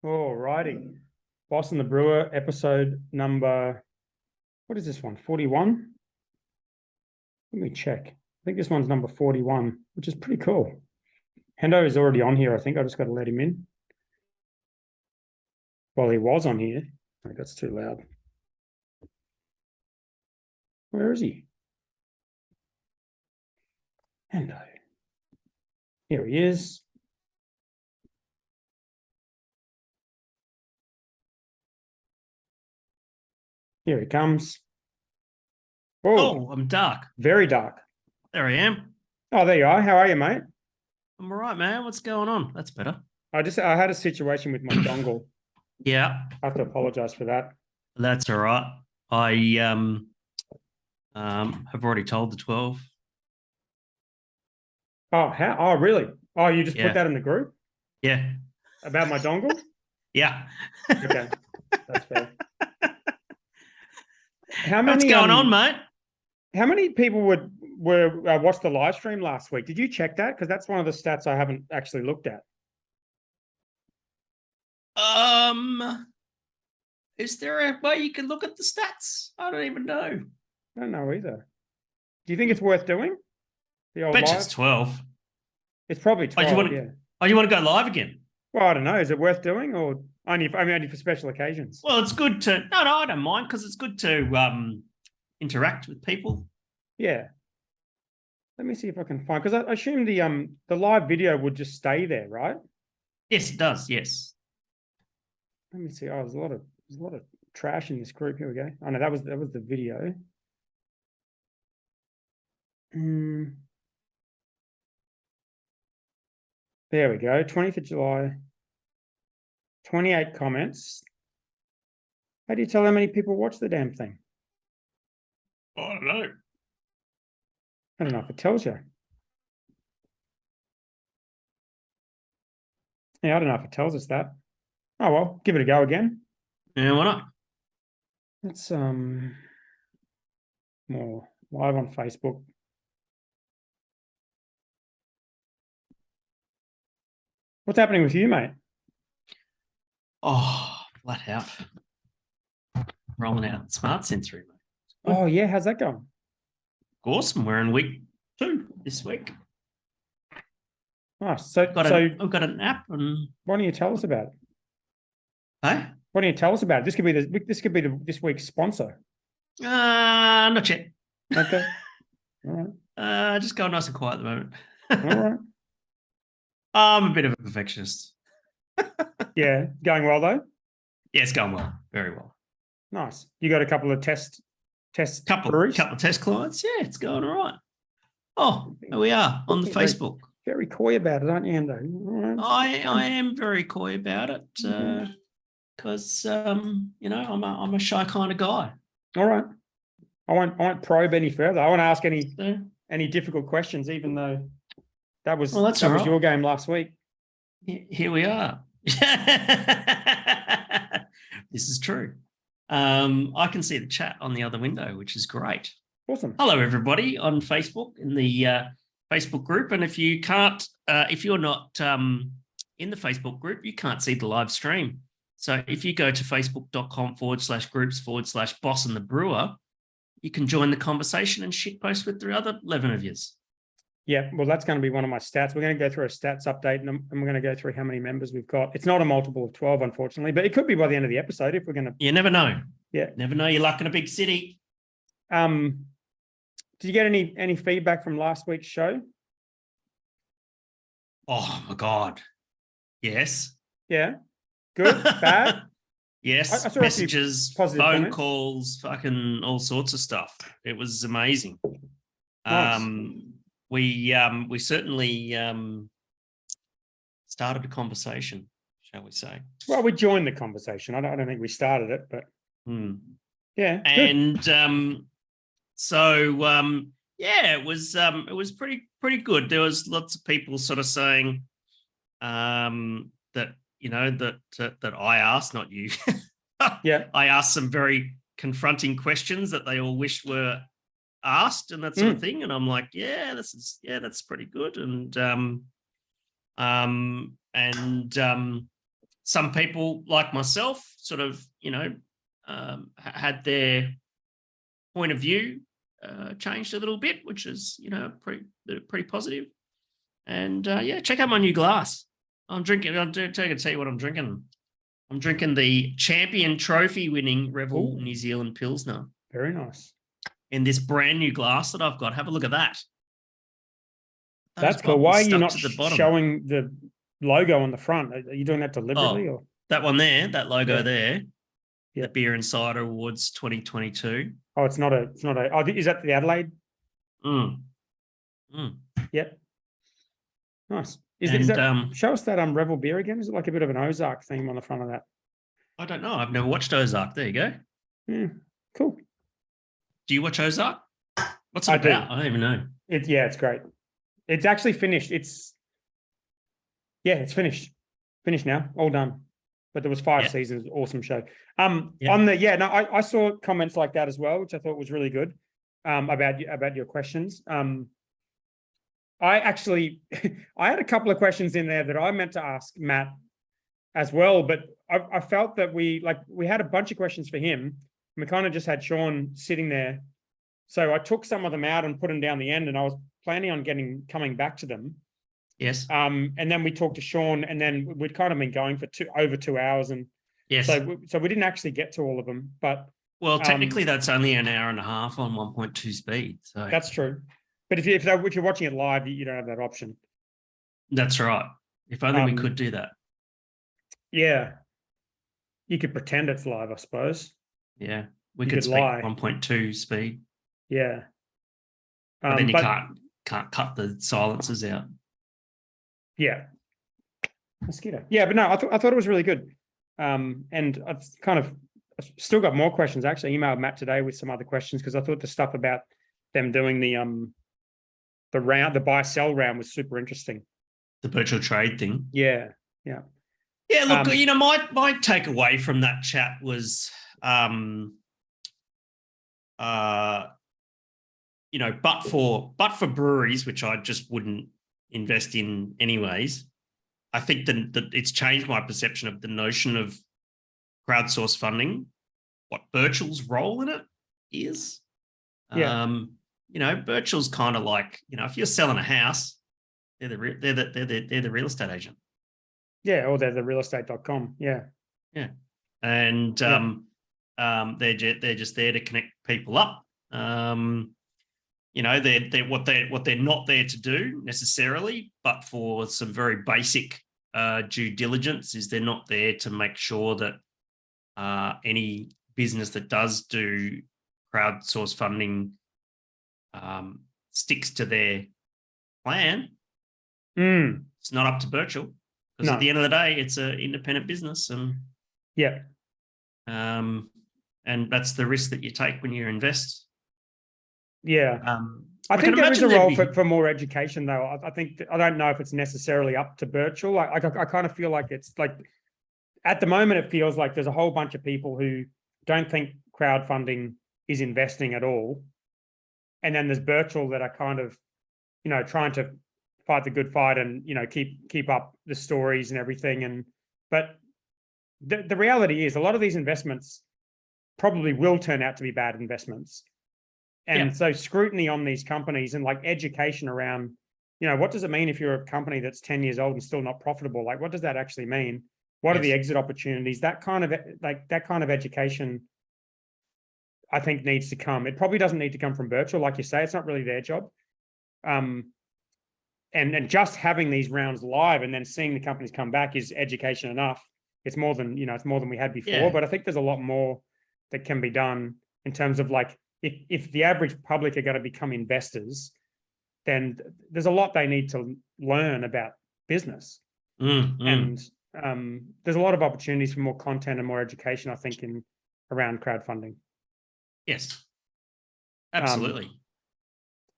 All righty. Boss and the Brewer, episode number, what is this one? 41? Let me check. I think this one's number 41, which is pretty cool. Hendo is already on here, I think. I just got to let him in. Well, he was on here. Oh, that's too loud. Where is he? Hendo. Here he is. Here he comes. Oh, I'm dark. Very dark. There I am. Oh, there you are. How are you, mate? I'm all right, man. What's going on? That's better. I had a situation with my dongle. Yeah. I have to apologize for that. That's all right. I have already told the 12. Oh, how? Oh, really? Oh, you just Yeah. put that in the group? Yeah. About my dongle? Yeah. Okay. That's fair. How many? What's going on, mate? How many people were watched the live stream last week? Did you check that? Because that's one of the stats I haven't actually looked at. Is there a way you can look at the stats? I don't even know. I don't know either. Do you think it's worth doing? The old Bet live? it's 12. It's probably 12. You want to go live again? Well, I don't know. Is it worth doing, or only for special occasions? Well, it's good to. No, I don't mind because it's good to interact with people. Yeah. Let me see if I can find, because I assume the live video would just stay there, right? Yes, it does. Yes. Let me see. Oh, there's a lot of trash in this group. Here we go. Oh no, that was the video. There we go. 20th of July. 28 comments. How do you tell how many people watch the damn thing? I don't know. I don't know if it tells you. Yeah, I don't know if it tells us that. Oh well, give it a go again. Yeah, why not? Let's more live on Facebook. What's happening with you, mate? Oh, flat out. Rolling out smart sensory, mate. Oh yeah, how's that going? Awesome. We're in week 2 this week. Nice. So I've got an app, and why don't you tell us about it? Hey? Why don't you tell us about it? This could be this week's sponsor. Not yet. Okay. All right. Just going nice and quiet at the moment. All right. I'm a bit of a perfectionist. Yeah, going well though. Yeah, it's going well, very well. Nice. You got a couple of test couple of test clients. Yeah, it's going all right. Oh, here we are on the Facebook. Very coy about it, aren't you, Endo? Right. I am very coy about it because I'm a shy kind of guy. All right. I won't probe any further. I want to ask any difficult questions, even though that was your game last week. Here we are. This is true. I can see the chat on the other window, which is great. Awesome. Hello, everybody on Facebook in the Facebook group. And if you can't, if you're not in the Facebook group, you can't see the live stream. So if you go to facebook.com/groups/Boss and the Brewer, you can join the conversation and shitpost with the other 11 of yous. Yeah, well, that's going to be one of my stats. We're going to go through a stats update and we're going to go through how many members we've got. It's not a multiple of 12, unfortunately, but it could be by the end of the episode if we're going to. You never know. Yeah. Never know your luck in a big city. Did you get any feedback from last week's show? Oh, my God. Yes. Yeah. Good? Bad? Yes. I saw messages, phone comments. calls, fucking all sorts of stuff. It was amazing. Nice. We certainly started a conversation, shall we say? Well, we joined the conversation. I don't think we started it, but yeah. And it was pretty good. There was lots of people sort of saying that that I asked, not you. Yeah, I asked some very confronting questions that they all wished were asked and that sort of thing, and I'm like, that's pretty good. And some people like myself sort of, had their point of view changed a little bit, which is, pretty positive. And check out my new glass. I'm drinking. I'll tell you what I'm drinking. I'm drinking the Champion Trophy winning Rebel New Zealand Pilsner. Very nice. In this brand new glass that I've got. Have a look at that. That's cool. Why are you not showing the logo on the front? Are you doing that deliberately? Or that one there, that logo there, the Beer Insider Awards 2022. Oh, it's not a. Oh, is that the Adelaide? Yep. Nice. Is that, show us that Rebel beer again. Is it like a bit of an Ozark theme on the front of that? I don't know. I've never watched Ozark. There you go. Yeah, cool. Do you watch Ozark? What's it about? I don't even know. It's great. It's actually finished. It's finished. Finished now. All done. But there was 5 seasons. Awesome show. I saw comments like that as well, which I thought was really good. About your questions. I had a couple of questions in there that I meant to ask Matt as well, but I felt that we had a bunch of questions for him. And we kind of just had Sean sitting there. So I took some of them out and put them down the end, and I was planning on coming back to them. Yes. And then we talked to Sean, and then we'd kind of been going for over 2 hours. And so we didn't actually get to all of them, but technically that's only an hour and a half on 1.2 speed. So that's true. But if you're watching it live, you don't have that option. That's right. If only we could do that. Yeah. You could pretend it's live, I suppose. Yeah. We could speak 1.2 speed. Yeah. But then you can't cut the silences out. Yeah. Mosquito. Yeah, but no, I thought it was really good. And I've still got more questions. I actually emailed Matt today with some other questions because I thought the stuff about them doing the buy-sell round was super interesting. The virtual trade thing. Yeah. Look, my takeaway from that chat was, but for breweries, which I just wouldn't invest in anyways, I think that it's changed my perception of the notion of crowdsource funding, what virtual's role in it is. Yeah. Virtual's kind of like, if you're selling a house, they're the real estate agent. Yeah, or they're the realestate.com. Yeah. Yeah. And they're just there to connect people up. They're what they're not there to do necessarily, but for some very basic due diligence is they're not there to make sure that any business that does do crowdsource funding sticks to their plan. It's not up to virtual because at the end of the day, it's an independent business, and and that's the risk that you take when you invest. Yeah, I think there is a role for more education, though. I don't know if it's necessarily up to virtual. I kind of feel like it's like at the moment it feels like there's a whole bunch of people who don't think crowdfunding is investing at all. And then there's virtual that are kind of, trying to fight the good fight and, keep up the stories and everything. But the reality is a lot of these investments probably will turn out to be bad investments. And so scrutiny on these companies and like education around, what does it mean if you're a company that's 10 years old and still not profitable? Like, what does that actually mean? What are the exit opportunities? That kind of education, I think, needs to come. It probably doesn't need to come from virtual, like you say. It's not really their job. And just having these rounds live and then seeing the companies come back is education enough. It's more than we had before. Yeah. But I think there's a lot more that can be done in terms of like if the average public are going to become investors, then there's a lot they need to learn about business. And there's a lot of opportunities for more content and more education, I think, around crowdfunding. Yes, absolutely.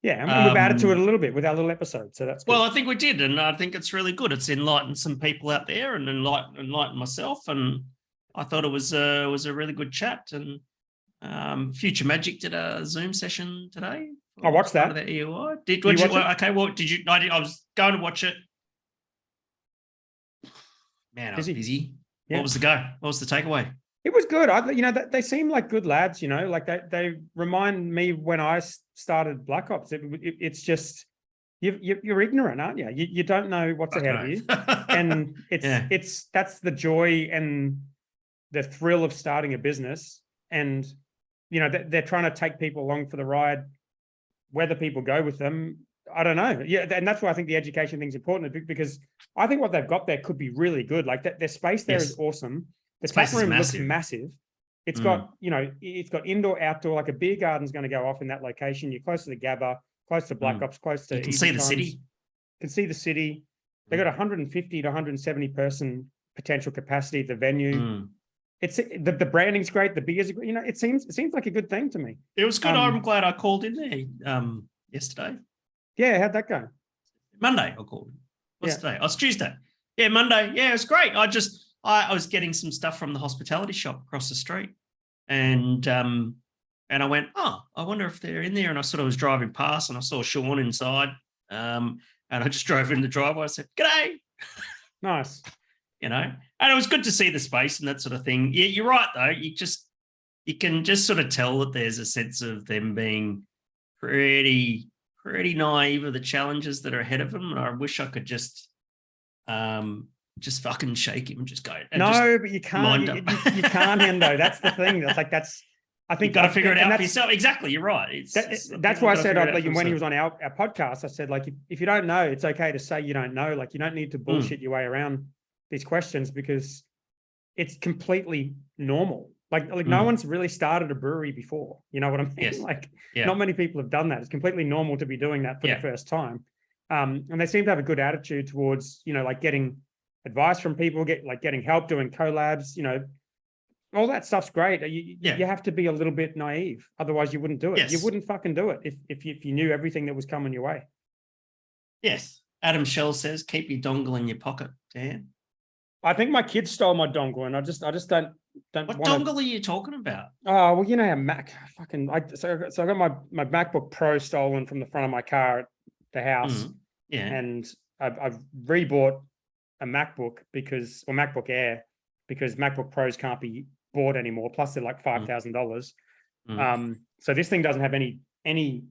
And we've added to it a little bit with our little episode, so that's good. Well, I think we did, and I think it's really good. It's enlightened some people out there and enlightened myself, and I thought it was a really good chat. And Future Magic did a Zoom session today. I watched that. The EUI. Did you watch it? Okay, well, did you? I was going to watch it. Man, I was busy. Yeah. What was the go? What was the takeaway? It was good. They seem like good lads, like they remind me when I started Black Ops. It's just, you're ignorant, aren't you? You don't know what's ahead of you. And that's the joy and the thrill of starting a business. And, they're trying to take people along for the ride, whether people go with them. I don't know. Yeah. And that's why I think the education thing's important, because I think what they've got there could be really good. Like their space there is awesome. The tap room looks massive. It's got, it's got indoor, outdoor, like a beer garden's going to go off in that location. You're close to the Gabba, close to Black Ops, close to. You can see the city. You can see the city. They got 150 to 170 person potential capacity at the venue. It's the branding's great. The beers are great. It seems like a good thing to me. It was good. I'm glad I called in there yesterday. Yeah, how'd that go? Monday, I called. What's today? Oh, it's Tuesday. Yeah, Monday. Yeah, it was great. I was getting some stuff from the hospitality shop across the street, and I went, oh, I wonder if they're in there. And I sort of was driving past, and I saw Sean inside, and I just drove in the driveway. I said, "G'day." Nice. And it was good to see the space and that sort of thing. Yeah, you're right though. You can just sort of tell that there's a sense of them being pretty naive of the challenges that are ahead of them. And I wish I could just fucking shake him and just go. And no, but you can't. You can't, Hendo. That's the thing. I think you've got to figure it out for yourself. Exactly, you're right. That's why I said when he was on our podcast, I said, like, if you don't know, it's okay to say you don't know. Like, you don't need to bullshit your way around these questions, because it's completely normal. Like no one's really started a brewery before. You know what I mean? Yes. Not many people have done that. It's completely normal to be doing that for the first time. And they seem to have a good attitude towards, like getting advice from people, getting help, doing collabs, all that stuff's great. You have to be a little bit naive. Otherwise you wouldn't do it. Yes. You wouldn't fucking do it if you knew everything that was coming your way. Yes. Adam Shell says, keep your dongle in your pocket, Dan. I think my kids stole my dongle, and I just don't. What dongle are you talking about? Oh, well, how Mac so I got my MacBook Pro stolen from the front of my car at the house. Yeah. And I've rebought a MacBook or MacBook Air, because MacBook Pros can't be bought anymore. Plus they're like $5,000. So this thing doesn't have any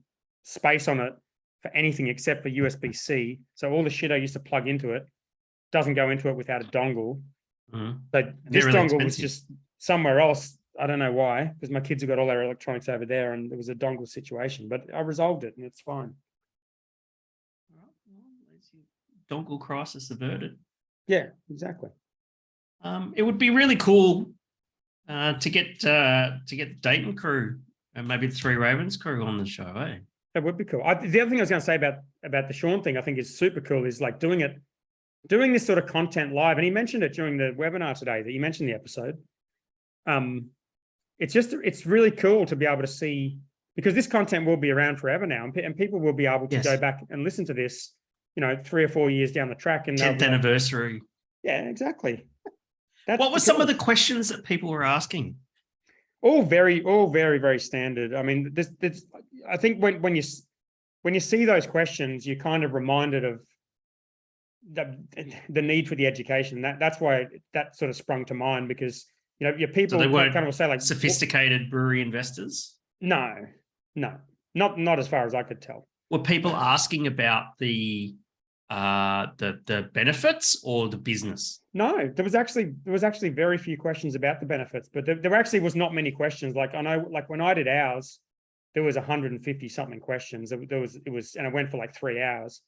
space on it for anything except for USB-C. So all the shit I used to plug into it doesn't go into it without a dongle. But this really dongle was just somewhere else. I don't know why, because my kids have got all their electronics over there, and there was a dongle situation, but I resolved it and it's fine. Dongle crisis averted. Yeah, exactly. It would be really cool to get the Dayton crew and maybe the Three Ravens crew on the show, eh? That would be cool. The other thing I was going to say about the Sean thing, I think is super cool, is like doing this sort of content live. And he mentioned it during the webinar today, that you mentioned the episode. It's really cool to be able to see, because this content will be around forever now, and people will be able to go back and listen to this, 3 or 4 years down the track. And 10th anniversary. Yeah, exactly. What were some of the questions that people were asking? All very, very standard. I mean, I think when you see those questions, you're kind of reminded of the need for the education. That's why that sort of sprung to mind, because your people so they weren't kind of will say, like, sophisticated brewery investors. No, not as far as I could tell. Were people asking about the benefits or the business? No, there was actually very few questions about the benefits, but there actually was not many questions. Like, I know, like when I did ours, there was 150 something questions. And it went for like 3 hours.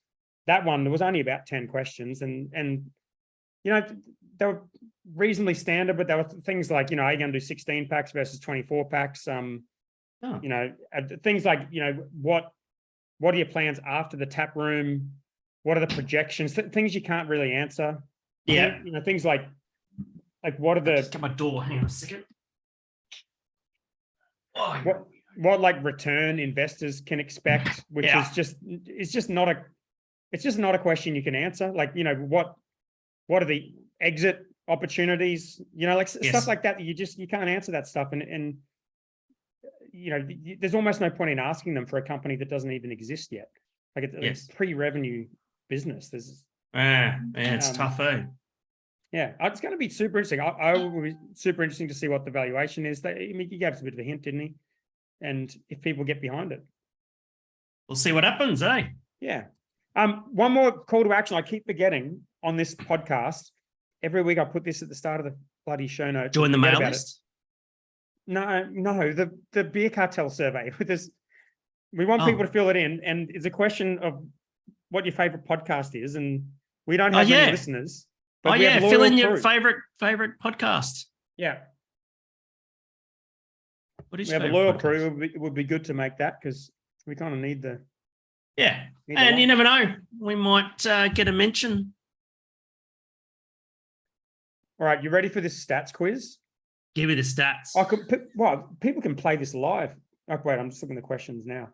That one, there was only about 10 questions, and they were reasonably standard, but there were things like, are you going to do 16 packs versus 24 packs? Things like, what are your plans after the tap room? What are the projections? Things you can't really answer. Yeah. Things like what are the... Just get my door. Hang on a second. What like return investors can expect, which is just not a question you can answer. Like, what are the exit opportunities? Stuff like that. You can't answer that stuff. And there's almost no point in asking them for a company that doesn't even exist yet. Like it's pre-revenue business. It's tough, eh? Yeah, it's going to be super interesting. I will be super interesting to see what the valuation is. He gave us a bit of a hint, didn't he? And if people get behind it. We'll see what happens, eh? Yeah. One more call to action. I keep forgetting on this podcast. Every week I put this at the start of the bloody show notes. Join the mail list. No, the beer cartel survey. We want people to fill it in, and it's a question of what your favorite podcast is, and we don't have many listeners. But we have fill in crew. your favorite podcast. Yeah. What is we have a loyal crew. It would be good to make that because we kind of need the. Yeah, and you never know. We might get a mention. All right, you ready for this stats quiz? Give me the stats. People can play this live. Oh, wait, I'm just looking at the questions now.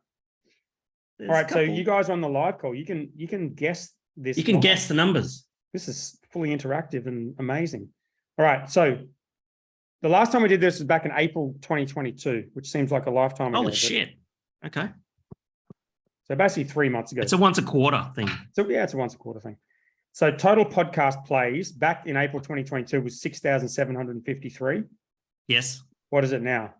There's all right, so you guys on the live call, you can guess this. You can guess the numbers. This is fully interactive and amazing. All right, so the last time we did this was back in April 2022, which seems like a lifetime ago. Holy shit. Okay. So basically 3 months ago. It's a once a quarter thing. So yeah, it's a once a quarter thing. So total podcast plays back in April 2022 was 6,753. Yes. What is it now?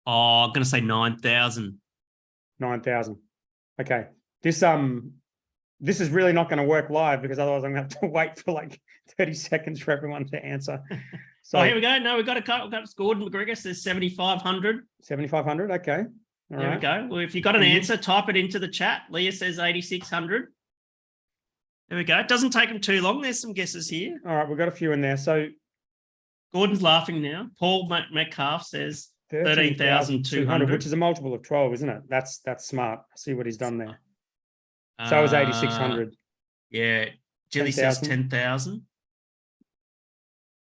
Oh, I'm going to say 9,000. 9,000. Okay. This is really not going to work live because otherwise I'm going to have to wait for like 30 seconds for everyone to answer. So here we go. No, we've got Gordon McGregor says 7,500. 7,500. Okay. There we go. Well, if you got an answer, type it into the chat. Leah says 8,600. There we go. It doesn't take them too long. There's some guesses here. All right. We've got a few in there. So Gordon's laughing now. Paul Metcalf says 13,200, which is a multiple of 12, isn't it? That's smart. See what he's done there. So it was 8,600. Yeah. Jilly says 10,000.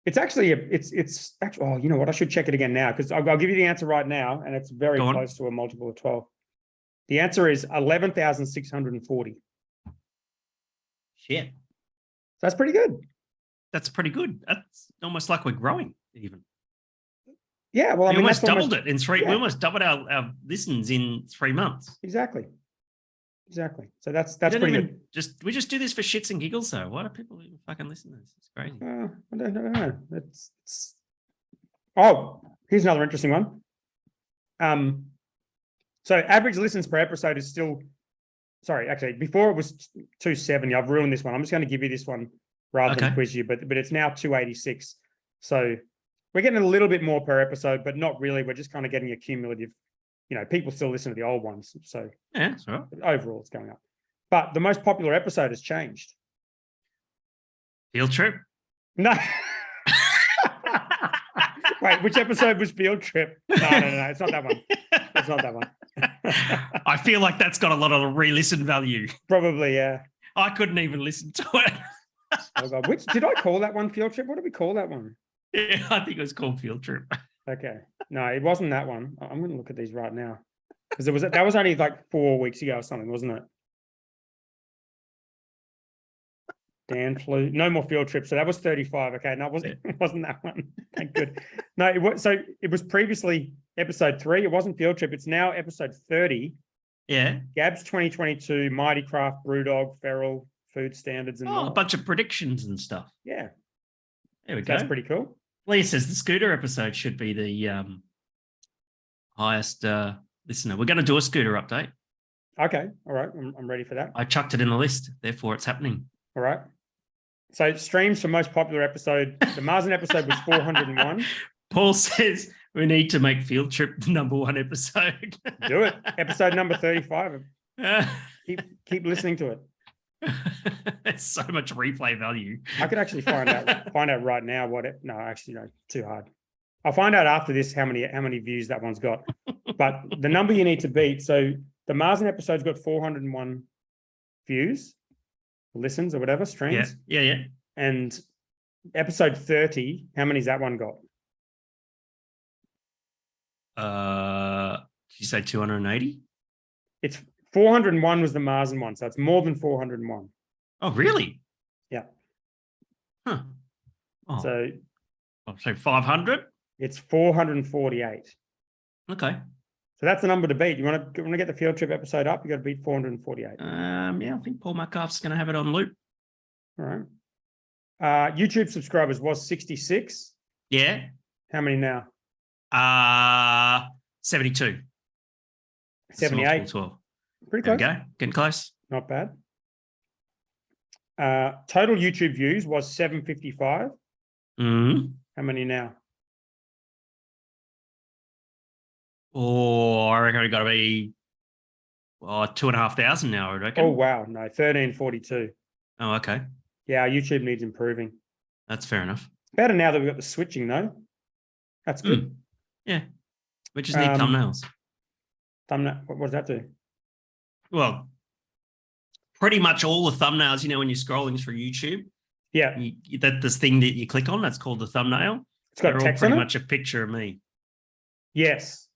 It's actually oh, you know what? I should check it again now because I'll give you the answer right now, and it's very close to a multiple of 12. The answer is 11,640. Shit. So that's pretty good. That's pretty good. That's almost like we're growing even. Yeah, well, we almost doubled it in three. Yeah. We almost doubled our listens in 3 months. Exactly. So that's pretty good. We just do this for shits and giggles, though. Why do people even fucking listen to this? It's crazy. I don't know. Oh, here's another interesting one. So average listens per episode is still. Sorry, actually, before it was 270. I've ruined this one. I'm just going to give you this one rather than quiz you, but it's now 286. So we're getting a little bit more per episode, but not really. We're just kind of getting a cumulative. You know, people still listen to the old ones. So yeah, that's right. Overall, it's going up. But the most popular episode has changed. Field Trip? No. Wait, which episode was Field Trip? No. It's not that one. It's not that one. I feel like that's got a lot of re-listen value. Probably, yeah. I couldn't even listen to it. Oh God. Did I call that one Field Trip? What did we call that one? Yeah, I think it was called Field Trip. Okay. No, it wasn't that one. I'm going to look at these right now. Because that was only like 4 weeks ago or something, wasn't it? Dan flew. No more Field Trip. So that was 35. Okay. No, it wasn't that one. Thank good. No, it was previously episode 3. It wasn't Field Trip. It's now episode 30. Yeah. Gabs 2022, Mighty Craft, Brewdog, Feral, Food Standards, and more. A bunch of predictions and stuff. Yeah. There we go. That's pretty cool. Leah says the scooter episode should be the highest listener. We're going to do a scooter update. Okay. All right. I'm ready for that. I chucked it in the list. Therefore, it's happening. All right. So streams for most popular episode. The Marsden episode was 401. Paul says we need to make Field Trip the #1 episode. Do it. Episode number 35. Keep listening to it. It's so much replay value. I could actually find out right now too hard. I'll find out after this how many views that one's got. But the number you need to beat. So the Marsden episode's got 401 views, listens or whatever, streams. Yeah. And episode 30, how many's that one got? Did you say 280? It's 401 was the Marsden one, so it's more than 401. Oh, really? Yeah. Huh. Oh. So 500? It's 448. Okay. So So that's the number to beat. You want to get the field trip episode up? You got to beat 448. Yeah, I think Paul Metcalf's going to have it on loop. All right. YouTube subscribers was 66. Yeah. How many now? 72. 78. 12. Pretty There close. we go. Getting close. Not bad. Total YouTube views was 755. Mm. How many now? Oh, I reckon we got to be 2,500 now, I reckon. Oh, wow. No, 1342. Oh, okay. Yeah, our YouTube needs improving. That's fair enough. Better now that we've got the switching, though. That's good. Yeah. We just need thumbnails. Thumbnail. What does that do? Well, pretty much all the thumbnails, when you're scrolling through YouTube, Yeah. this thing that you click on, that's called the thumbnail. It's got They're text all on pretty it? much a picture of me. Yes.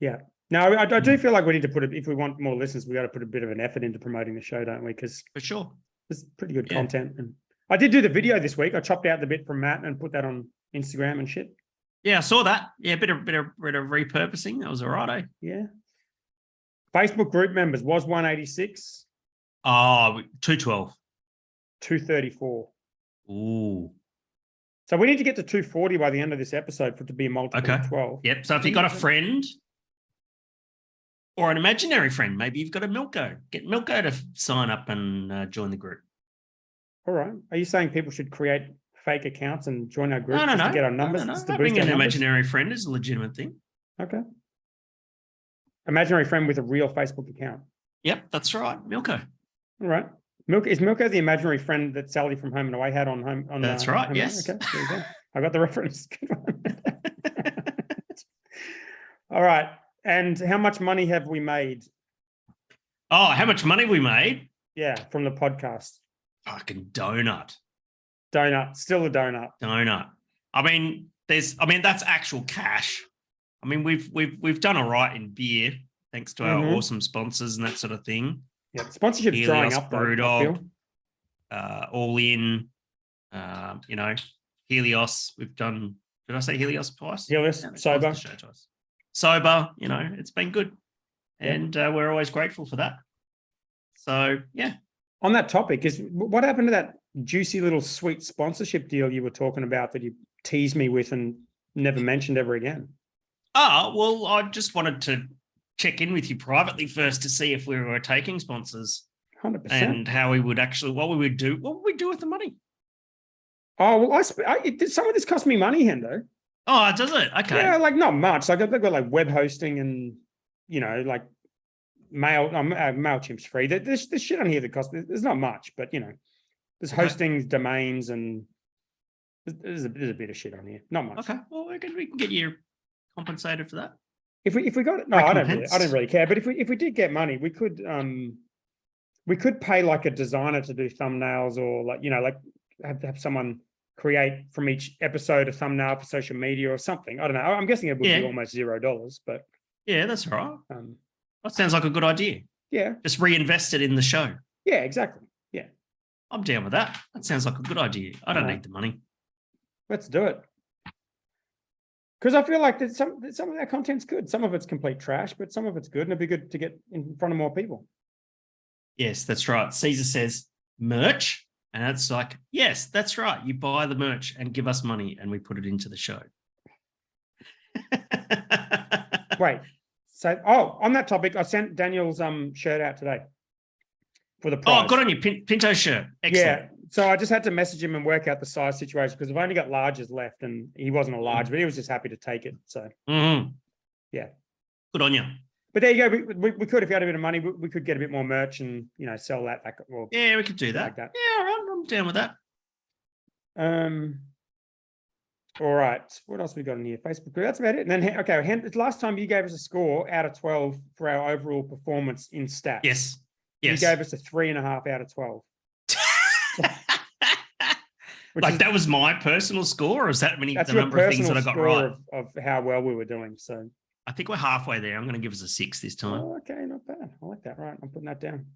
Yeah. No, I do feel like we need to if we want more listeners, we got to put a bit of an effort into promoting the show, don't we? Because For sure. it's pretty good content. And I did do the video this week. I chopped out the bit from Matt and put that on Instagram and shit. Yeah, I saw that. Yeah, bit of repurposing. That was all right, eh? Yeah. Facebook group members was 186. Oh, 212. 234. Ooh. So we need to get to 240 by the end of this episode for it to be a multiple of 12. Yep. So if you've got a friend or an imaginary friend, maybe you've got a Milko. Get Milko to sign up and join the group. All right. Are you saying people should create fake accounts and join our group No. to get our numbers? No. Just to Having boost our an numbers? imaginary friend is a legitimate thing. Okay. Imaginary friend with a real Facebook account. Yep, that's right. Milko. All right. Is Milko the imaginary friend that Sally from Home and Away had on home? That's right. Home Yes. Okay. There you go. I got the reference. Good one. All right. And how much money have we made? Oh, how much money we made? Yeah, from the podcast. Fucking donut. Donut. Still a donut. Donut. I mean, that's actual cash. I mean, we've done all right in beer, thanks to our awesome sponsors and that sort of thing. Yeah, sponsorship's drying up. Brewdog, All In, Helios. We've done. Did I say Helios twice? Helios, Yeah, Sober. Twice. Sober. It's been good, and we're always grateful for that. So yeah. On that topic, what happened to that juicy little sweet sponsorship deal you were talking about that you teased me with and never mentioned ever again? Oh, well, I just wanted to check in with you privately first to see if we were taking sponsors 100%. and how we would what we would do with the money. Oh, well, some of this cost me money, Hendo. Oh, does it? Okay. Yeah, like not much. Like I've got like web hosting and, like MailChimp's free. There's shit on here that costs, there's not much, but there's hosting, domains, and there's a bit of shit on here. Not much. Okay. Well, we can get you compensated for that. If we got it, no, I don't really care. But if we did get money, we could pay like a designer to do thumbnails, or like have someone create from each episode a thumbnail for social media or something. I don't know. I'm guessing it would be almost $0, but yeah, that's all right. That sounds like a good idea. Yeah. Just reinvest it in the show. Yeah, exactly. Yeah. I'm down with that. That sounds like a good idea. I don't need the money. Let's do it. Because I feel like that some of that content's good. Some of it's complete trash, but some of it's good, and it'd be good to get in front of more people. Yes, that's right. Caesar says merch, and it's like, yes, that's right. You buy the merch and give us money, and we put it into the show. Wait. So, on that topic, I sent Daniel's shirt out today for the prize. Oh, good on you, Pinto shirt. Excellent. Yeah. So I just had to message him and work out the size situation because I've only got larges left, and he wasn't a large, but he was just happy to take it. So, yeah. Good on you. But there you go. We could, if you had a bit of money, we could get a bit more merch and sell that back. Well, yeah, we could do that. Like that. Yeah, all right. I'm down with that. All right. What else we got in here? Facebook. That's about it. And then, okay, last time you gave us a score out of 12 for our overall performance in stats. Yes. You gave us a 3.5 out of 12. Like that was my personal score, or is that the number of things that I got right? Of how well we were doing. So I think we're halfway there. I'm going to give us a 6 this time. Oh, okay, not bad. I like that. Right, I'm putting that down.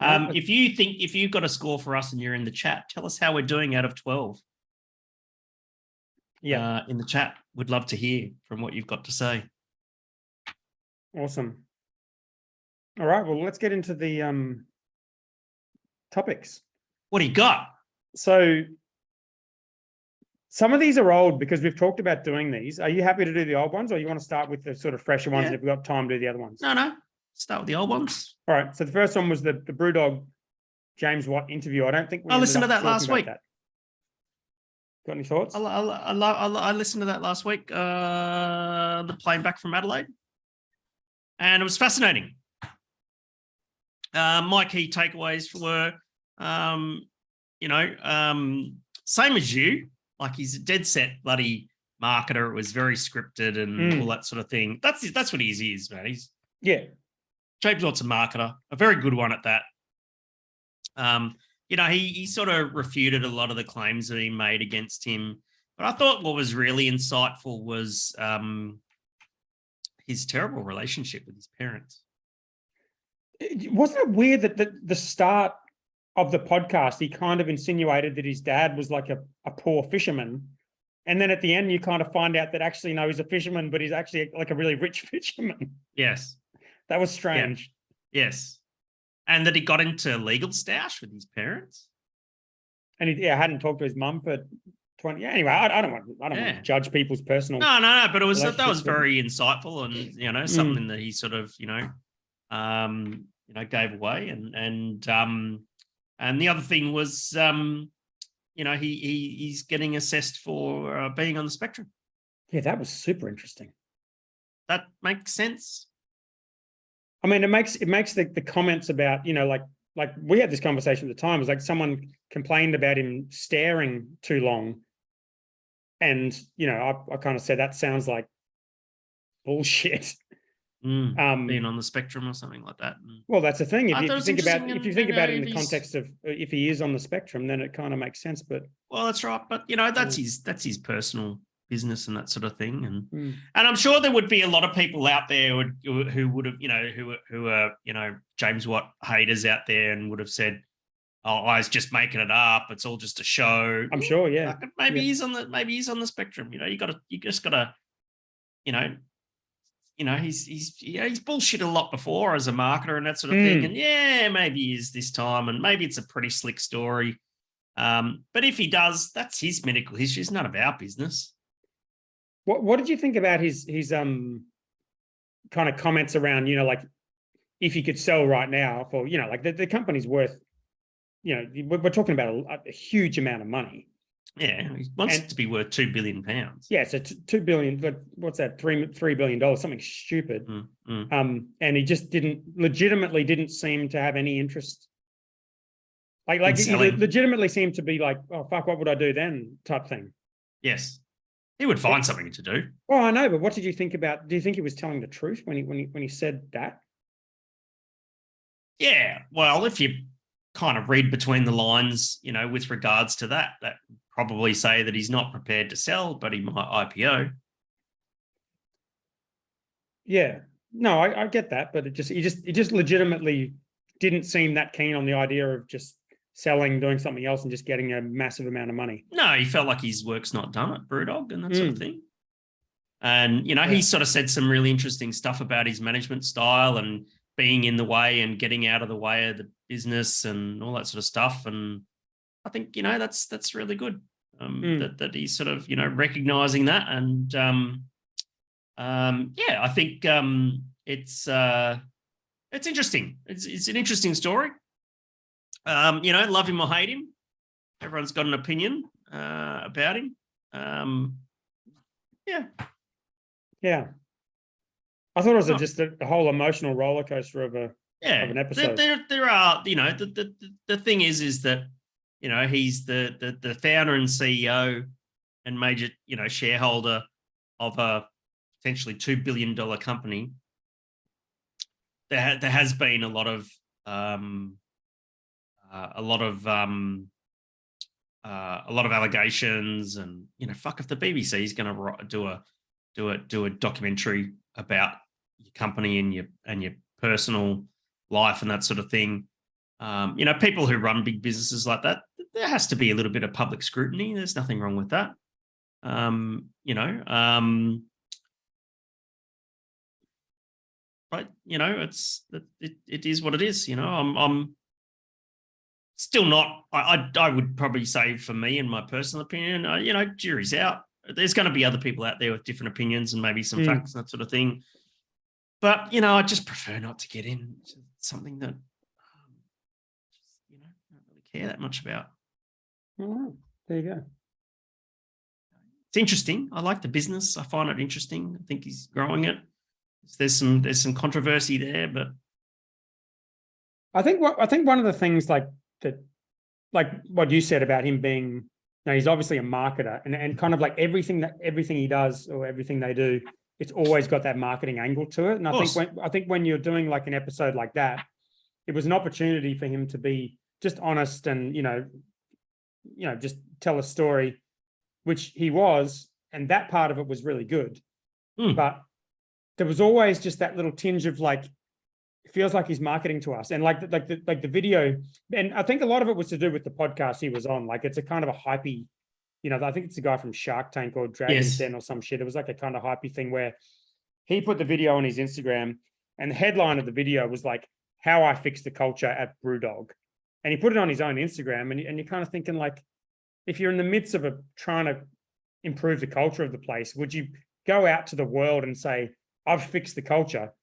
If you've got a score for us and you're in the chat, tell us how we're doing out of 12. in the chat. Would love to hear from what you've got to say. Awesome. All right, well, let's get into the topics. What do you got? So some of these are old because we've talked about doing these. Are you happy to do the old ones, or you want to start with the sort of fresher ones? And if we've got time, do the other ones? No. Start with the old ones. All right. So the first one was the Brewdog James Watt interview. I don't think I listened to that last week. Got any thoughts? I listened to that last week. The plane back from Adelaide, and it was fascinating. My key takeaways were, same as you. Like, he's a dead set bloody marketer. It was very scripted and all that sort of thing. That's what he is, man. He's James Watt's a marketer, a very good one at that. He sort of refuted a lot of the claims that he made against him. But I thought what was really insightful was his terrible relationship with his parents. Wasn't it weird that the start of the podcast, he kind of insinuated that his dad was like a poor fisherman. And then at the end, you kind of find out that actually, no, he's a fisherman, but he's actually like a really rich fisherman. Yes. That was strange. Yeah. Yes. And that he got into legal stoush with his parents. And he hadn't talked to his mum for 20. Yeah, anyway, I don't want to judge people's personal. No, but that was very insightful, and something that he sort of gave away, and the other thing was he's getting assessed for being on the spectrum. Yeah, that was super interesting. That makes sense. I mean, it makes the comments about, like we had this conversation at the time. It was like someone complained about him staring too long. And, I kind of said, that sounds like bullshit. Being on the spectrum or something like that. Well, that's the thing. If you think about it in the context of if he is on the spectrum, then it kind of makes sense. But that's right. But that's his personal business and that sort of thing. And I'm sure there would be a lot of people out there who would have, who are James Watt haters out there and would have said, "Oh, I was just making it up. It's all just a show." I'm sure, yeah. Maybe he's on the spectrum. You just gotta, he's bullshit a lot before as a marketer and that sort of thing. And maybe he is this time, and maybe it's a pretty slick story. But if he does, that's his medical history. It's none of our business. What did you think about his kind of comments around, like if he could sell right now for, like the company's worth, we're talking about a huge amount of money. Yeah, he wants it to be worth £2 billion. Yeah, so $2 billion. What's that? $3 billion, something stupid. And he just legitimately didn't seem to have any interest. Like he legitimately seemed to be like, "Oh fuck, what would I do then?" type thing. Yes, he would find something to do. Well, I know, but what did you think about? Do you think he was telling the truth when he said that? Yeah, well, if you kind of read between the lines, with regards to that probably say that he's not prepared to sell, but he might IPO. Yeah, no, I get that, but he just legitimately didn't seem that keen on the idea of just selling, doing something else, and just getting a massive amount of money. No, he felt like his work's not done at Brewdog and that sort of thing. And he sort of said some really interesting stuff about his management style and being in the way and getting out of the way of the business and all that sort of stuff. And I think, that's really good that he's sort of, recognizing that. And I think it's interesting. It's an interesting story. Love him or hate him. Everyone's got an opinion about him. Yeah. I thought it was just a whole emotional roller coaster of an episode. There are, the thing is that, he's the founder and CEO and major, shareholder of a potentially $2 billion company. There has been a lot of allegations, and fuck, if the BBC is going to do a documentary about your company and your personal life and that sort of thing, people who run big businesses like that, there has to be a little bit of public scrutiny. There's nothing wrong with that. You know, but you know, it is what it is. You know, I'm still not. I would probably say, for me, in my personal opinion, you know, jury's out. There's going to be other people out there with different opinions and maybe some facts and that sort of thing. But you know, I just prefer not to get into something that you know, I don't really care that much about. All right, there you go. It's interesting. I like the business. I find it interesting. I think he's growing it. There's some controversy there, but I think one of the things like what you said about him being, he's obviously a marketer, and kind of like everything he does or everything they do, it's always got that marketing angle to it. And I think when you're doing like an episode like that, it was an opportunity for him to be just honest and, you know, just tell a story, which he was, and that part of it was really good. But there was always just that little tinge of like, it feels like he's marketing to us. And like the video, and I think a lot of it was to do with the podcast he was on. Like, it's a kind of a hypey, you know, I think it's a guy from Shark Tank or Dragon's Den or some shit. It was like a kind of hypey thing where he put the video on his Instagram, and the headline of the video was like, "How I Fixed the Culture at Brewdog." And he put it on his own Instagram, and you're kind of thinking, like, if you're in the midst of trying to improve the culture of the place, would you go out to the world and say, "I've fixed the culture"?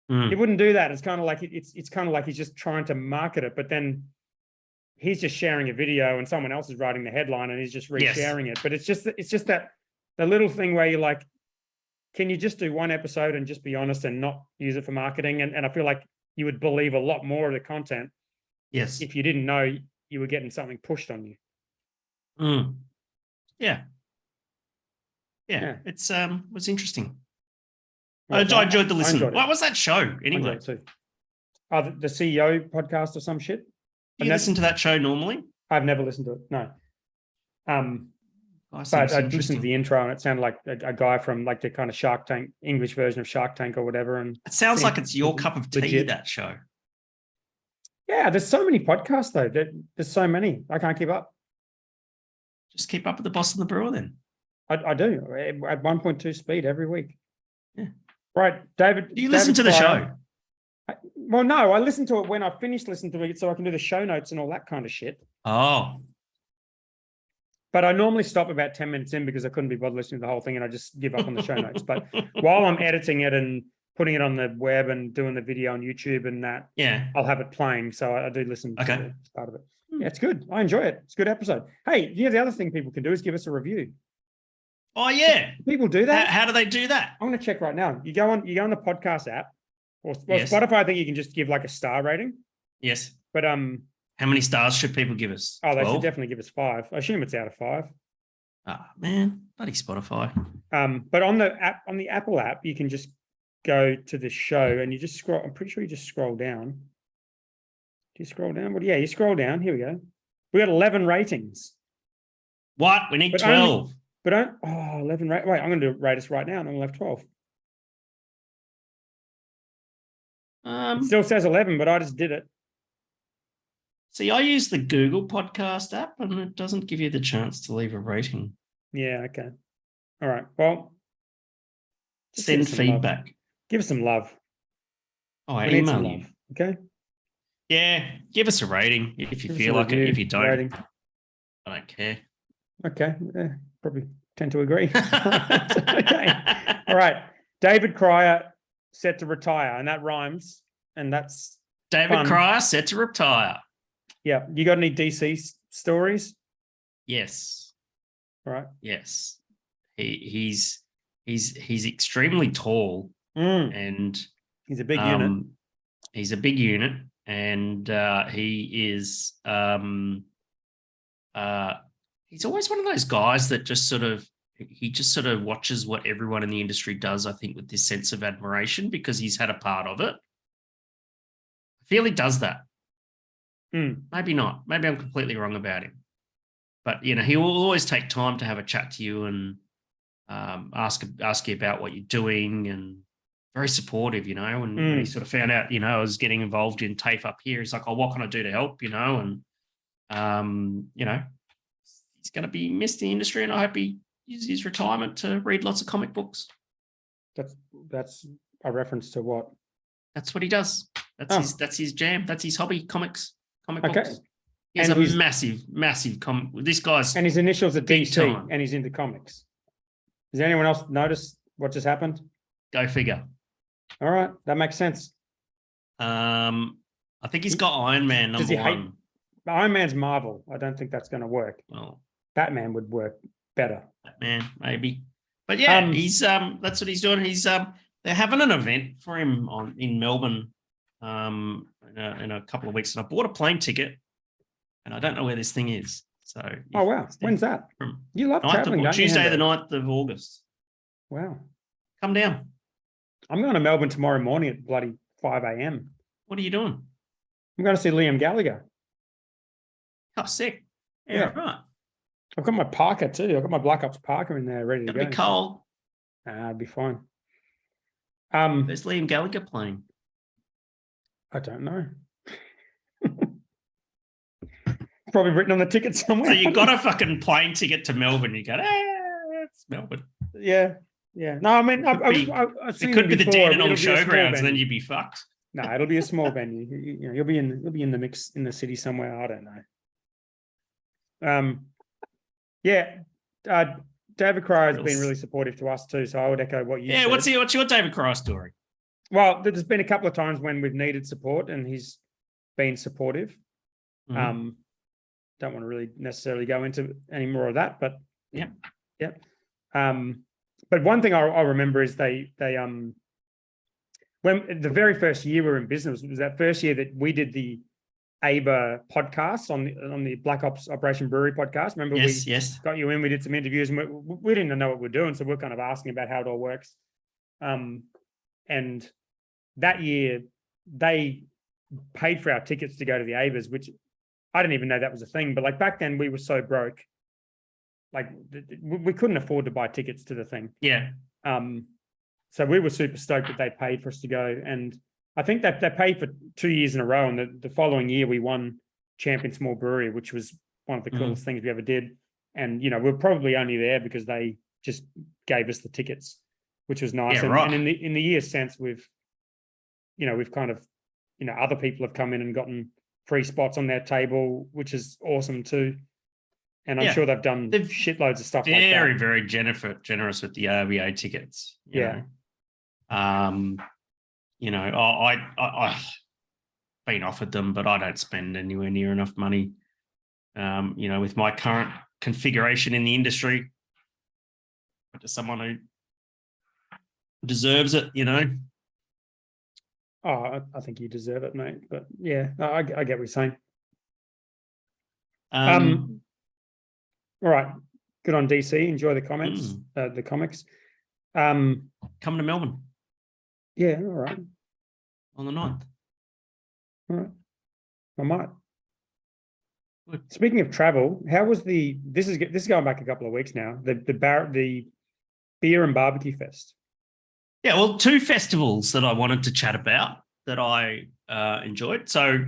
He wouldn't do that. It's kind of like it's kind of like he's just trying to market it, but then he's just sharing a video and someone else is writing the headline and he's just resharing it. But it's just that the little thing where you're like, can you just do one episode and just be honest and not use it for marketing? And I feel like you would believe a lot more of the content. Yes. If you didn't know you were getting something pushed on you. Yeah. It's was interesting. Well, I enjoyed the listen. What was that show anyway? Too. The CEO podcast or some shit. Do you listen to that show normally? I've never listened to it. No. But I listened to the intro and it sounded like a guy from like the kind of Shark Tank, English version of Shark Tank or whatever. And it sounds like it's your cup of tea, legit. That show. Yeah, there's so many podcasts though. There's so many. I can't keep up. Just keep up with the Boss and the Brewer then. I do at 1.2 speed every week. Yeah. Right, David. Do you listen to the show? Well, no, I listened to it when I finished listening to it so I can do the show notes and all that kind of shit. Oh. But I normally stop about 10 minutes in because I couldn't be bothered listening to the whole thing and I just give up on the show notes. But while I'm editing it and putting it on the web and doing the video on YouTube and that, I'll have it playing. So I do listen to the part of it. Yeah, it's good. I enjoy it. It's a good episode. Hey, the other thing people can do is give us a review. Oh, yeah. People do that. How do they do that? I'm going to check right now. You go on the podcast app or Spotify. I think you can just give like a star rating. Yes. But how many stars should people give us? Oh, 12? They should definitely give us 5. I assume it's out of 5. Oh, man, bloody Spotify. But on the Apple app, you can just go to the show and you just scroll. I'm pretty sure you just scroll down. Do you scroll down? Well, yeah, you scroll down. Here we go. We got 11 ratings. What? We need 12. 11 rate. Wait, I'm going to rate us right now, and I'm going to have 12. It still says 11, but I just did it. See, I use the Google podcast app, and it doesn't give you the chance to leave a rating. Yeah, okay. All right. Well, send feedback. Love. Give us some love. Oh, I email you. Okay. Yeah, give us a rating if you feel like it. If you don't, rating. I don't care. Okay. Probably tend to agree. Okay. All right. David Cryer set to retire, and that rhymes. And that's David Cryer set to retire. Yeah. You got any DC stories? Yes. All right. Yes. He's extremely tall, and he's a big unit. He's a big unit, and he is he's always one of those guys that just sort of watches what everyone in the industry does, I think, with this sense of admiration because he's had a part of it. I feel he does that. Maybe not. Maybe I'm completely wrong about him. But, you know, he will always take time to have a chat to you and ask you about what you're doing, and very supportive, you know. And when he sort of found out, you know, I was getting involved in TAFE up here, he's like, oh, what can I do to help, you know? And, you know, he's going to be missed in the industry, and I hope he use his retirement to read lots of comic books. That's a reference to what? That's what he does. That's his jam. That's his hobby. Comic Okay. books. He has And a he's- massive comic. This guy's And his initials are Big DC, time. and he's into comics. Does anyone else notice what just happened? go figure. All right, that makes sense. I think he's got Iron Man Does number he hate- one. Iron Man's Marvel. I don't think that's going to work. Well, Batman would work better. Batman maybe, but yeah, He's that's what he's doing. They're having an event for him in Melbourne in a couple of weeks, and I bought a plane ticket, and I don't know where this thing is. So Oh wow, when's that? From You love traveling, don't you? Tuesday the Hendo? 9th of August. Wow, Come down. I'm going to Melbourne tomorrow morning at bloody 5 a.m. What are you doing? I'm going to see Liam Gallagher. Oh, sick. Yeah. Right. I've got my Parker too. I've got my Black Ops Parker in there ready to It'll go. be cold. It'll be fine. There's Liam Gallagher playing. I don't know. Probably written on the ticket somewhere. So you got a fucking plane ticket to Melbourne. You go, it's Melbourne. Yeah. No, I mean, I've seen It could be the before, Dandenong but it'll be a small Showgrounds, and then venue. you'd be fucked. No, it'll be a small venue. You'll be in the mix in the city somewhere. I don't know. David Cryer has been really supportive to us too. So I would echo what you said. What's your David Cryer story? Well, there's been a couple of times when we've needed support, and he's been supportive. Mhm. Don't want to really necessarily go into any more of that, but Yeah. But one thing I remember is they when the very first year we were in business was that first year that we did the ABA podcast on the Black Ops Operation Brewery podcast. Remember, Yes. got you in, we did some interviews, and we didn't know what we're doing, so we're kind of asking about how it all works. And that year they paid for our tickets to go to the ABAs, which I didn't even know that was a thing. But like back then, we were so broke, like we couldn't afford to buy tickets to the thing. Yeah. So we were super stoked that they paid for us to go, and I think that they paid for 2 years in a row. And the following year, we won Champion Small Brewery, which was one of the coolest things we ever did. And we're probably only there because they just gave us the tickets, which was nice. Yeah, right. And in the years since, we've kind of, other people have come in and gotten free spots on their table, which is awesome too. And I'm sure they've done shitloads of stuff like that. Very, very generous with the RVA tickets. You know. I've been offered them, but I don't spend anywhere near enough money. With my current configuration in the industry, to someone who deserves it, Oh, I think you deserve it, mate. But yeah, I get what you're saying. All right. Good on DC. Enjoy the comments, the comics. Come to Melbourne. Yeah, all right. On the 9th. All right. I might. Good. Speaking of travel, how was this is going back a couple of weeks now, the beer and barbecue fest? Yeah, well, 2 festivals that I wanted to chat about that I enjoyed. So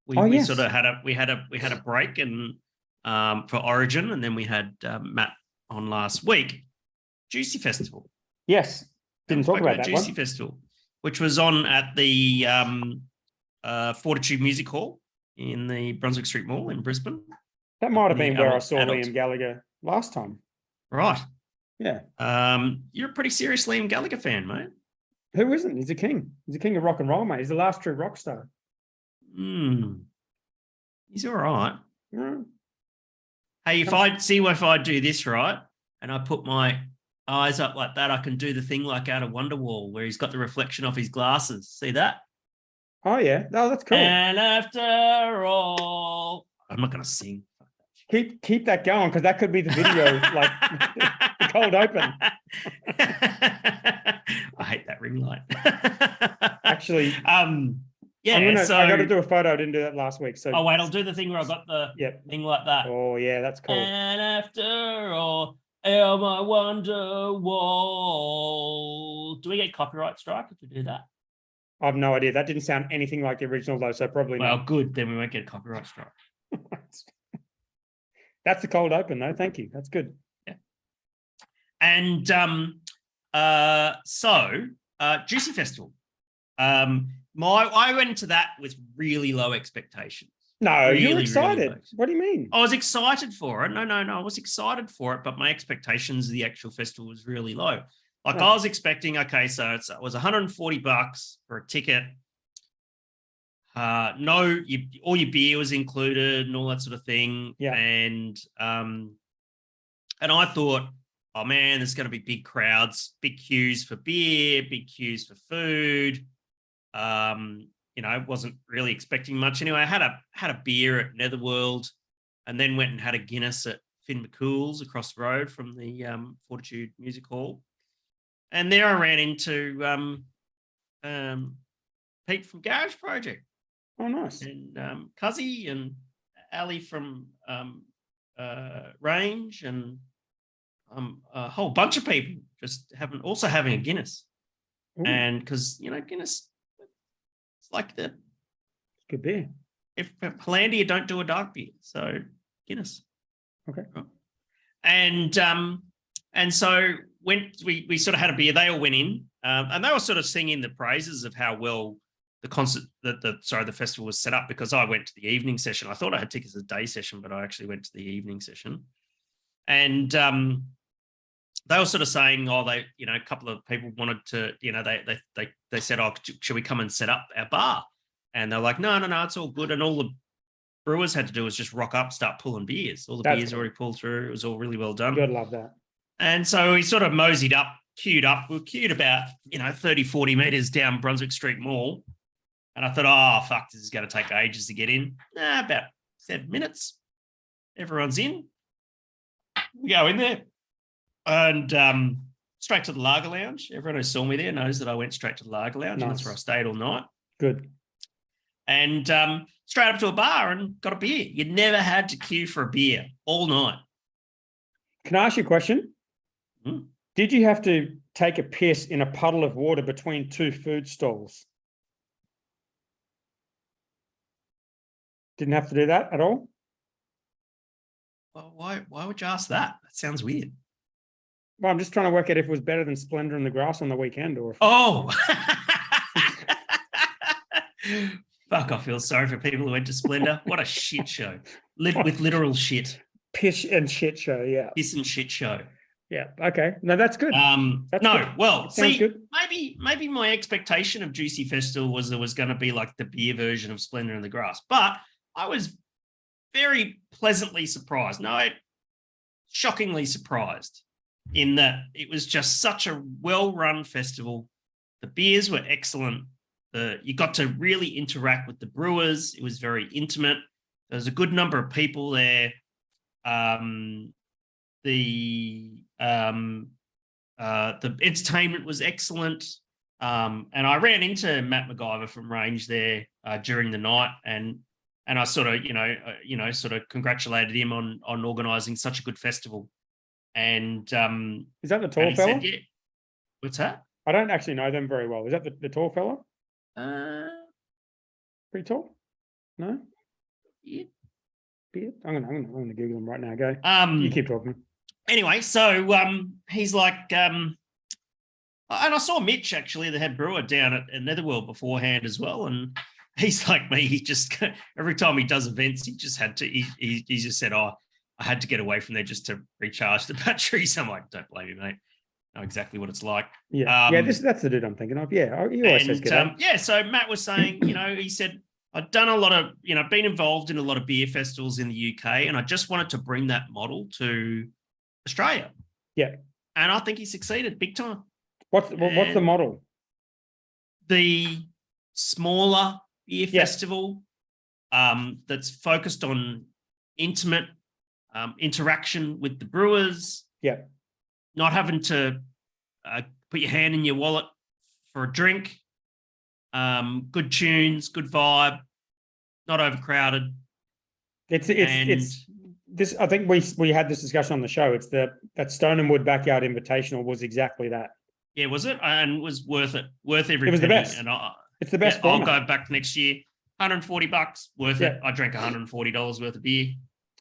we sort of had a break and for Origin, and then we had Matt on last week. Juicy Festival. Yes, didn't talk about that Juicy one. Festival, which was on at the Fortitude Music Hall in the Brunswick Street Mall in Brisbane. That might have been where I saw adult. Liam Gallagher last time. Right. Yeah. You're a pretty serious Liam Gallagher fan, mate. Who isn't? He's a king. He's a king of rock and roll, mate. He's the last true rock star. He's all right. Mm. Hey, if I do this right, and I put my eyes up like that, I can do the thing like out of Wonderwall where he's got the reflection off his glasses. See that? Oh yeah. No, that's cool. And after all, I'm not going to sing. Keep that going, because that could be the video, like the cold open. I hate that ring light. Actually, yeah. I got to do a photo. I didn't do that last week. So wait, I'll do the thing where I got the thing like that. Oh yeah, that's cool. And after all, am I Wonderwall? Do we get copyright strike if we do that? I have no idea. That didn't sound anything like the original though, so probably Well, not. good. Then we won't get a copyright strike. That's the cold open though. Thank you. That's good. Yeah. Juicy Festival. I went into that with really low expectations. No, really, you're excited. Really low. What do you mean? I was excited for it. No. I was excited for it, but my expectations of the actual festival was really low. Like I was expecting, okay, so it was $140 for a ticket. All your beer was included and all that sort of thing. Yeah. And I thought, oh man, there's going to be big crowds, big queues for beer, big queues for food. Wasn't really expecting much. Anyway, I had a beer at Netherworld, and then went and had a Guinness at Finn McCool's across the road from the Fortitude Music Hall. And there I ran into Pete from Garage Project. Oh, nice. And Cuzzy and Ali from Range, and a whole bunch of people just having a Guinness. Ooh. And because Guinness, it's like the good beer. If Hollandia don't do a dark beer, so Guinness. Okay. And so we sort of had a beer. They all went in, and they were sort of singing the praises of how well the concert the festival was set up, because I went to the evening session. I thought I had tickets to the day session, but I actually went to the evening session. And they were sort of saying, a couple of people wanted to, they said, oh, should we come and set up our bar? And they're like, no, it's all good. And all the brewers had to do was just rock up, start pulling beers. All the beers already pulled through. It was all really well done. Good, love that. And so we sort of moseyed up, queued up. We were queued about, 30, 40 meters down Brunswick Street Mall. And I thought, oh, fuck, this is going to take ages to get in. About 7 minutes. Everyone's in. We go in there. And straight to the Lager Lounge. Everyone who saw me there knows that I went straight to the Lager Lounge. Nice. And that's where I stayed all night. Good. And straight up to a bar and got a beer. You never had to queue for a beer all night. Can I ask you a question? Mm. Did you have to take a piss in a puddle of water between two food stalls? Didn't have to do that at all? Well, why would you ask that? That sounds weird. Well, I'm just trying to work out if it was better than Splendor in the Grass on the weekend, or... Oh! Fuck, I feel sorry for people who went to Splendor. What a shit show. With literal shit. Piss and shit show, yeah. Piss and shit show. Yeah, okay. No, that's good. See, good. maybe my expectation of Juicy Festival was there was going to be like the beer version of Splendor in the Grass. But I was very pleasantly surprised. No, shockingly surprised in that it was just such a well-run festival. The beers were excellent. You got to really interact with the brewers. It was very intimate. There was a good number of people there. The entertainment was excellent. And I ran into Matt MacGyver from Range there during the night, and I sort of, sort of congratulated him on organising such a good festival. And is that the tall fella? Said, yeah. What's that? I don't actually know them very well. Is that the tall fella? Pretty tall? No? Yeah. Beard? I'm gonna Google him right now. Go. You keep talking. Anyway, so he's like, and I saw Mitch actually, the head brewer, down at Netherworld beforehand as well, and he's like me. He just every time he does events, he just had to. He just said, "Oh, I had to get away from there just to recharge the batteries." I'm like, "Don't blame me, mate. I know exactly what it's like." Yeah, that's the dude I'm thinking of. Yeah, he always says good. Yeah, so Matt was saying, he said, I'd done a lot of, been involved in a lot of beer festivals in the UK, and I just wanted to bring that model to Australia. Yeah, and I think he succeeded big time. What's the model? The smaller beer festival that's focused on intimate interaction with the brewers. Yeah. Not having to put your hand in your wallet for a drink. Good tunes, good vibe, not overcrowded. It's this. I think we had this discussion on the show. It's that Stone and Wood Backyard Invitational was exactly that. Yeah, was it? And it was worth it. Worth every penny. It was the best. And it's the best. I'll go back next year. $140, worth it. I drank $140 worth of beer.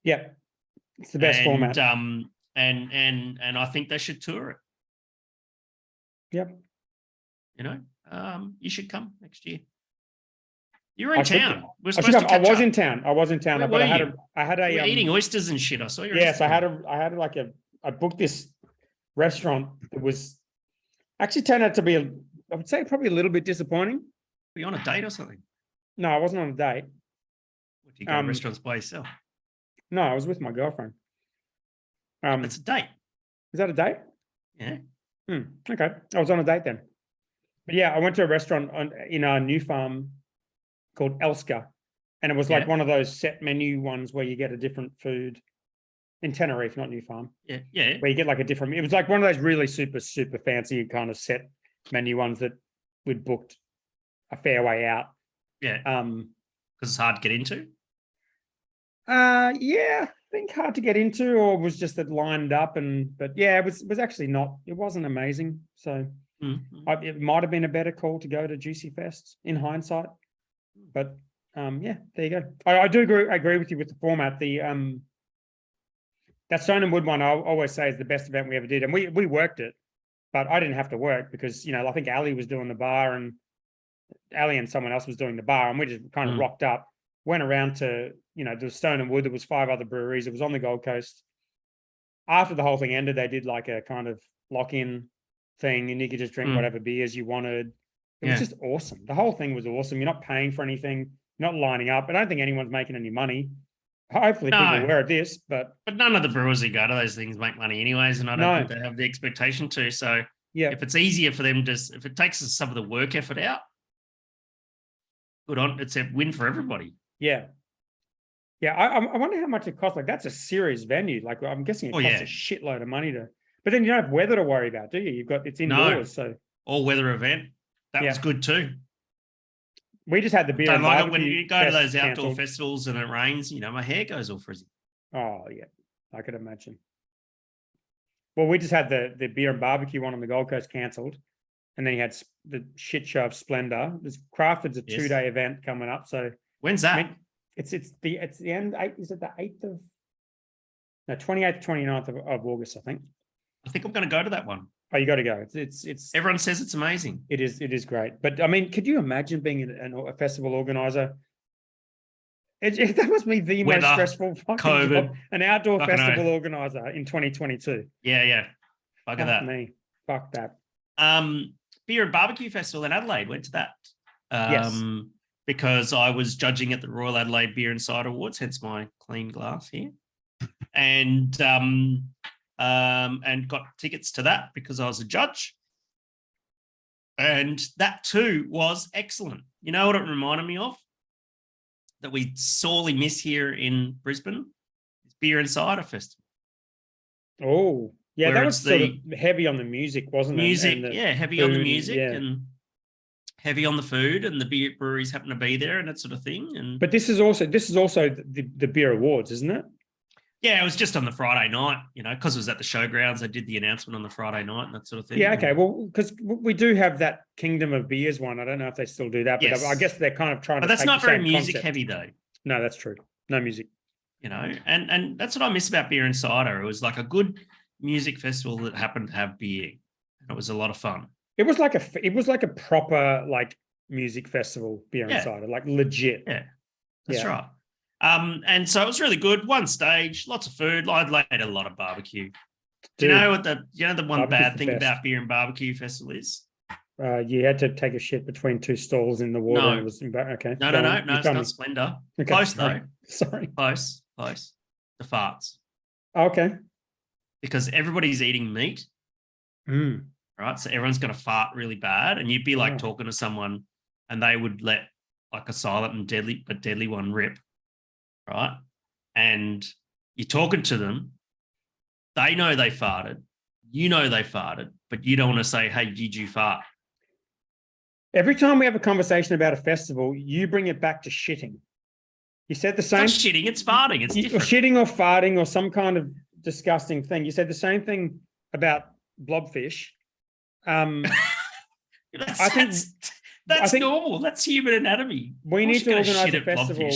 Yeah, it's the best format. and I think they should tour it. Yep. You know, you should come next year. You were in I should town. do. We're I supposed to I catch was up. in town. I was in town. Where But were I had a You were eating oysters and shit. I saw your yes, Instagram. I had like I booked this restaurant that was actually turned out to be I would say probably a little bit disappointing. Were you on a date or something? No, I wasn't on a date. What, do you go to restaurants by yourself? No, I was with my girlfriend. It's a date. Is that a date? Yeah. Okay. I was on a date then. But yeah, I went to a restaurant in our new farm called Elska. And it was like one of those set menu ones where you get a different food in Tenerife, not New Farm. Yeah. Yeah. Where you get like a different, it was like one of those really super, super fancy kind of set menu ones that we'd booked a fair way out. Yeah. Because it's hard to get into. Yeah, I think hard to get into, or was just that lined up, but yeah, it was actually not. It wasn't amazing. So it might have been a better call to go to Juicy Fest in hindsight. But yeah, there you go. I do agree with you with the format. The that Stone and Wood one, I always say is the best event we ever did, and we worked it, but I didn't have to work because I think Ali was doing the bar, and Ali and someone else was doing the bar, and we just kind of rocked up, went around to the Stone and Wood. There was 5 other breweries. It was on the Gold Coast. After the whole thing ended, they did like a kind of lock-in thing, and you could just drink whatever beers you wanted. It was just awesome. The whole thing was awesome. You're not paying for anything. You're not lining up. I don't think anyone's making any money. Hopefully people were at this, but none of the brewers who go to those things make money anyways, and I don't think they have the expectation to. So if it's easier for them, if it takes some of the work effort out, good on. It's a win for everybody. Yeah. Yeah, I wonder how much it costs. Like, that's a serious venue. Like, I'm guessing it costs a shitload of money to. But then you don't have weather to worry about, do you? It's indoors, so all weather event. That was good too. We just had the beer. Don't like it when you go to those outdoor festivals and it rains. My hair goes all frizzy. Oh yeah, I could imagine. Well, we just had the beer and barbecue one on the Gold Coast cancelled, and then you had the shit show of Splendor. This Crafted's a 2-day event coming up. So when's that? It's the end. Is it the 8th of? No, 28th, 29th of August, I think. I think I'm going to go to that one. Oh, you got to go. It's. Everyone says it's amazing. It is great. But I mean, could you imagine being a festival organizer? That must be the most stressful fucking job. An outdoor festival organizer in 2022. Yeah. Fuck that. Me. Fuck that. Beer and Barbecue Festival in Adelaide. Went to that. Yes. Because I was judging at the Royal Adelaide Beer and Cider Awards, hence my clean glass here, and got tickets to that because I was a judge, and that too was excellent. You know what it reminded me of? That we sorely miss here in Brisbane, is Beer and Cider Festival. Oh, yeah, that was sort of heavy on the music, wasn't it? Music, heavy on the music and heavy on the food, and the beer breweries happen to be there and that sort of thing. But this is also the beer awards, isn't it? Yeah, it was just on the Friday night, because it was at the showgrounds. I did the announcement on the Friday night and that sort of thing. Yeah, okay. Well, because we do have that Kingdom of Beers one. I don't know if they still do that, but I guess they're kind of trying to. But that's not very music heavy, though. No, that's true. No music. And that's what I miss about Beer and Cider. It was like a good music festival that happened to have beer. It was a lot of fun. It was like a proper music festival, Beer and Cider, like legit. Yeah, that's right. And so it was really good. One stage, lots of food. I'd laid a lot of barbecue. Do you know what the one bad thing about Beer and Barbecue Festival is? You had to take a shit between 2 stalls in the water. No. And it was okay. No, it's not Splendor. Okay, close sorry. though. Sorry. Close. The farts. Okay. Because everybody's eating meat. Right. So everyone's going to fart really bad. And you'd be talking to someone and they would let like a silent and deadly one rip. Right. And you're talking to them. They know they farted. You know they farted, but you don't want to say, hey, did you fart? Every time we have a conversation about a festival, you bring it back to shitting. You said the same. It's not shitting, it's farting. It's different. Shitting or farting or some kind of disgusting thing. You said the same thing about blobfish. That's normal. That's human anatomy. We need to organise a festival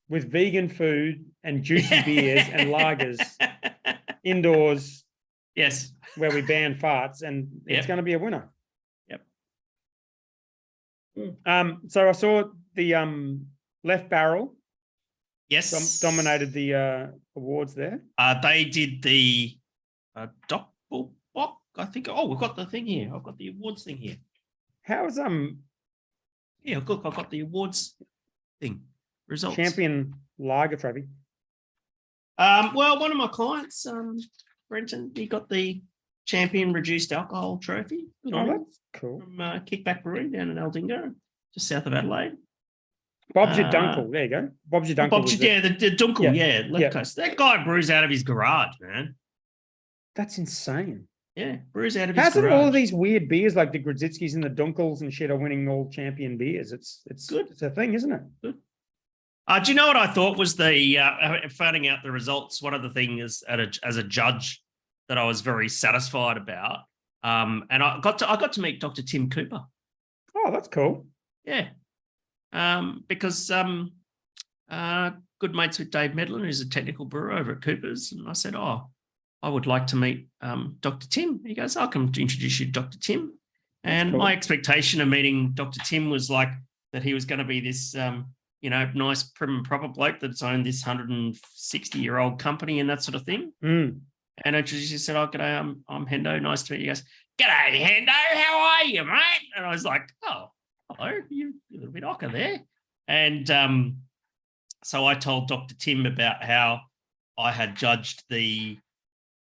with vegan food and juicy beers and lagers indoors Yes. where we ban farts, and it's Yep. going to be a winner. Yep. So I saw the left barrel Yes. dominated the awards there. They did the Doppelbock, I think. Oh, we've got the thing here. I've got the awards thing here. How's Yeah, look, I've got the awards thing. Results. champion lager trophy? Well, one of my clients, Brenton, he got the champion reduced alcohol trophy. Good on him. That's cool. From Kickback Brewery down in Aldingo, just south of Adelaide. Bob's your Dunkel. There you go. Bob's your Dunkel. Bob's, the Dunkel, Yeah. left coast. That guy brews out of his garage, man. That's insane. Yeah, brews out of his Hasn't garage. all of these weird beers like the Grodzitskis and the Dunkels and shit are winning all champion beers? It's good. It's a thing, isn't it? Good. Do you know what I thought was the finding out the results? One of the things as a judge that I was very satisfied about, and I got to meet Dr. Tim Cooper. Oh, that's cool. Yeah, because good mates with Dave Medlin, who's a technical brewer over at Cooper's, and I said, "Oh, I would like to meet Dr. Tim." He goes, "I'll come to introduce you to Dr. Tim." And cool. My expectation of meeting Dr. Tim was like that he was going to be this, nice, prim and proper bloke that's owned this 160-year-old company and that sort of thing. And I just said, "Oh, g'day, I'm Hendo. Nice to meet you." He goes, "G'day, Hendo. How are you, mate?" And I was like, "Oh, hello. You're a little bit ocker there." And so I told Dr. Tim about how I had judged the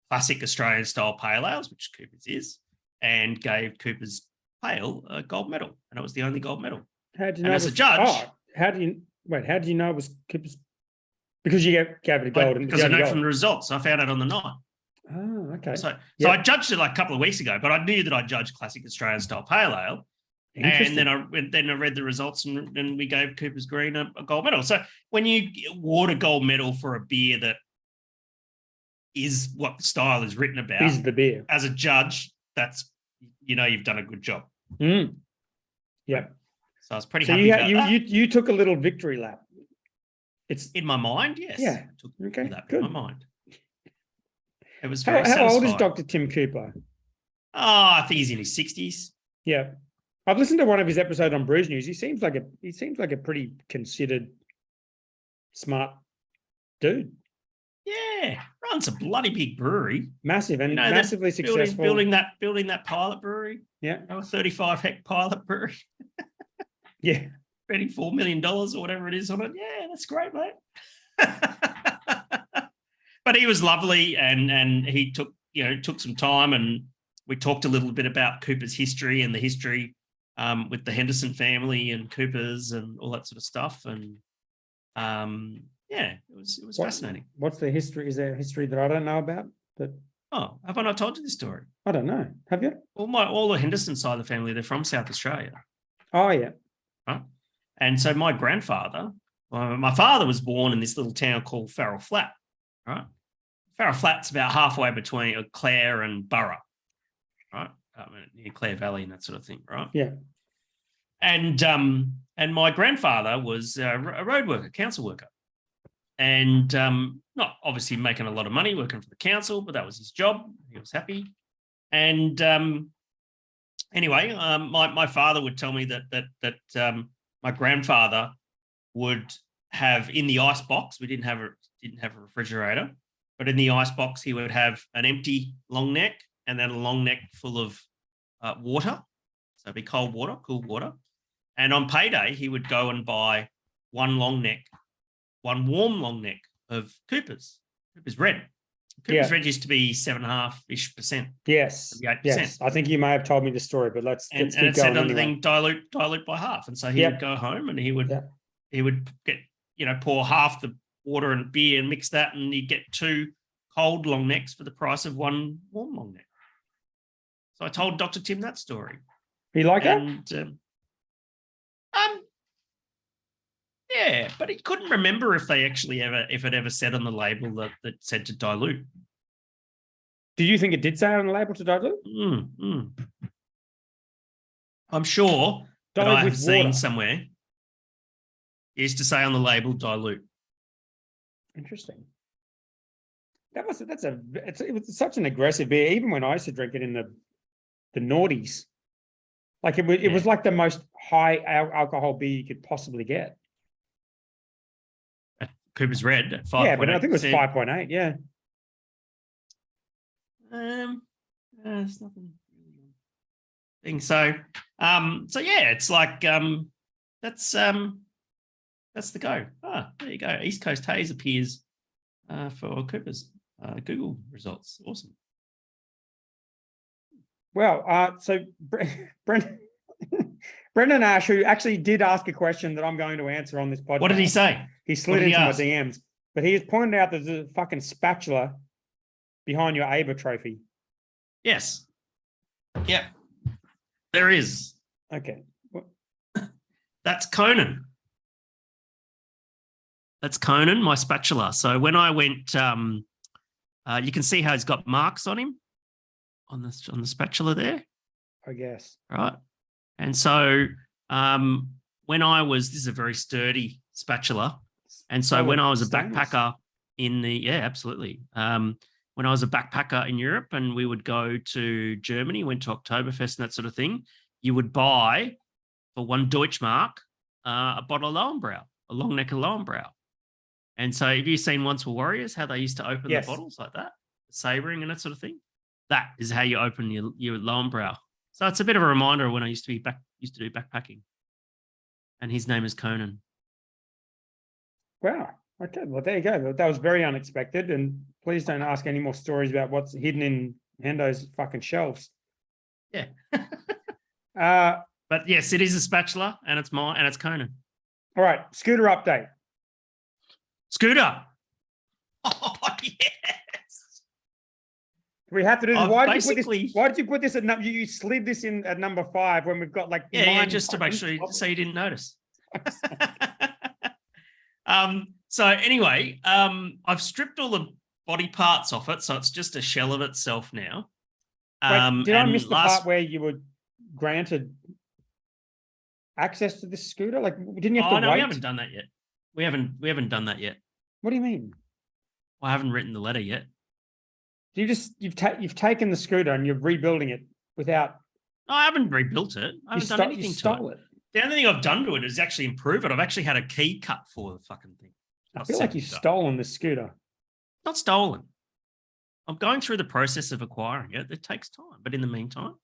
classic Australian style pale ales, which Cooper's is, and gave Cooper's pale a gold medal, and it was the only gold medal. How do you know? And as a judge, how do you know it was Cooper's? Because you gave it a gold. Because I know from the results, I found it on the night. Oh, okay. So I judged it like a couple of weeks ago, but I knew that I judged classic Australian style pale ale. And then I read the results, and we gave Cooper's Green a gold medal. So when you award a gold medal for a beer that is what the style is written about, is the beer, as a judge, that's you've done a good job. Yeah. So I was pretty happy about that. You took a little victory lap. It's in my mind, yes. Yeah. I took Okay. that Good. in my mind. It was very how old is satisfying. Dr. Tim Cooper? Oh, I think he's in his 60s. Yeah. I've listened to one of his episodes on Brews News. He seems like a pretty considered, smart dude. Yeah, runs a bloody big brewery, massive and massively successful. Building that pilot brewery. Yeah, a 35-hectare pilot brewery. Yeah, spending $4 million or whatever it is on it. Yeah, that's great, mate. But he was lovely, and he took some time, and we talked a little bit about Cooper's history and the history with the Henderson family and Cooper's and all that sort of stuff, and yeah, it was fascinating. What's the history? Is there a history that I don't know about? Oh, have I not told you this story? I don't know. Have you? All the Henderson side of the family, they're from South Australia. Oh, yeah. Right? And so my grandfather, my father was born in this little town called Farrell Flat. Right? Farrell Flat's about halfway between Clare and Burra, right? Near Clare Valley and that sort of thing, right? Yeah. And my grandfather was a road worker, council worker. And not obviously making a lot of money working for the council, but that was his job. He was happy. And anyway, my father would tell me that my grandfather would have in the ice box. We didn't have a refrigerator, but in the ice box he would have an empty long neck and then a long neck full of water. So it'd be cold water, cool water. And on payday he would go and buy one warm long neck of Cooper's Red. Cooper's Red used to be 7.5%. Yes. 8%. Yes. I think you may have told me the story, but let's keep and it said on the thing, dilute by half. And so he would go home and he would get, pour half the water and beer and mix that, and he'd get 2 cold long necks for the price of 1 warm long neck. So I told Dr. Tim that story. You like it? Yeah, but he couldn't remember if it ever said on the label that said to dilute. Do you think it did say on the label to dilute? I'm sure that I have seen somewhere. It used to say on the label dilute. Interesting. it was such an aggressive beer. Even when I used to drink it in the noughties, like it was like the most high alcohol beer you could possibly get. Cooper's Red at 5.8%. Yeah, but I think it was 5.8. Yeah. There's nothing really thing. So yeah, it's like that's the go. There you go. East Coast Haze appears for Cooper's Google results. Awesome. Well, so Brendan Ash, who actually did ask a question that I'm going to answer on this podcast. What did he say? He slid into my DMs, but he has pointed out there's a fucking spatula behind your Aber trophy. Yes. Yeah. There is. Okay. That's Conan. That's Conan, my spatula. So when I went, you can see how he's got marks on him on the spatula there. I guess. Right. And so when I was, this is a very sturdy spatula. And so when I was a backpacker absolutely. When I was a backpacker in Europe and we would go to Germany, went to Oktoberfest and that sort of thing, you would buy for one Deutschmark a bottle of Lowenbrau, a long neck of Lowenbrau. And so have you seen Once Were Warriors, how they used to open the bottles like that, sabering and that sort of thing? That is how you open your Lowenbrau. So it's a bit of a reminder of when I used to do backpacking. And his name is Conan. Wow. Okay. Well, there you go. That was very unexpected. And please don't ask any more stories about what's hidden in Hendo's fucking shelves. Yeah. But yes, it is a spatula and it's Conan. All right. Scooter update. Scooter. Oh, yes. We have to do this. Why did you put this at number? You slid this in at number 5 when we've got like just to make sure so you didn't notice. So anyway, I've stripped all the body parts off it, so it's just a shell of itself now. Wait, did I miss the part where you were granted access to this scooter? Like, didn't you have to wait? No, we haven't done that yet. We haven't done that yet. What do you mean? I haven't written the letter yet. You've taken the scooter and you're rebuilding it without. No, I haven't rebuilt it. I haven't done anything to it. The only thing I've done to it is actually improve it. I've actually had a key cut for the fucking thing. I feel like you've stolen the scooter. Not stolen. I'm going through the process of acquiring it. It takes time, but in the meantime,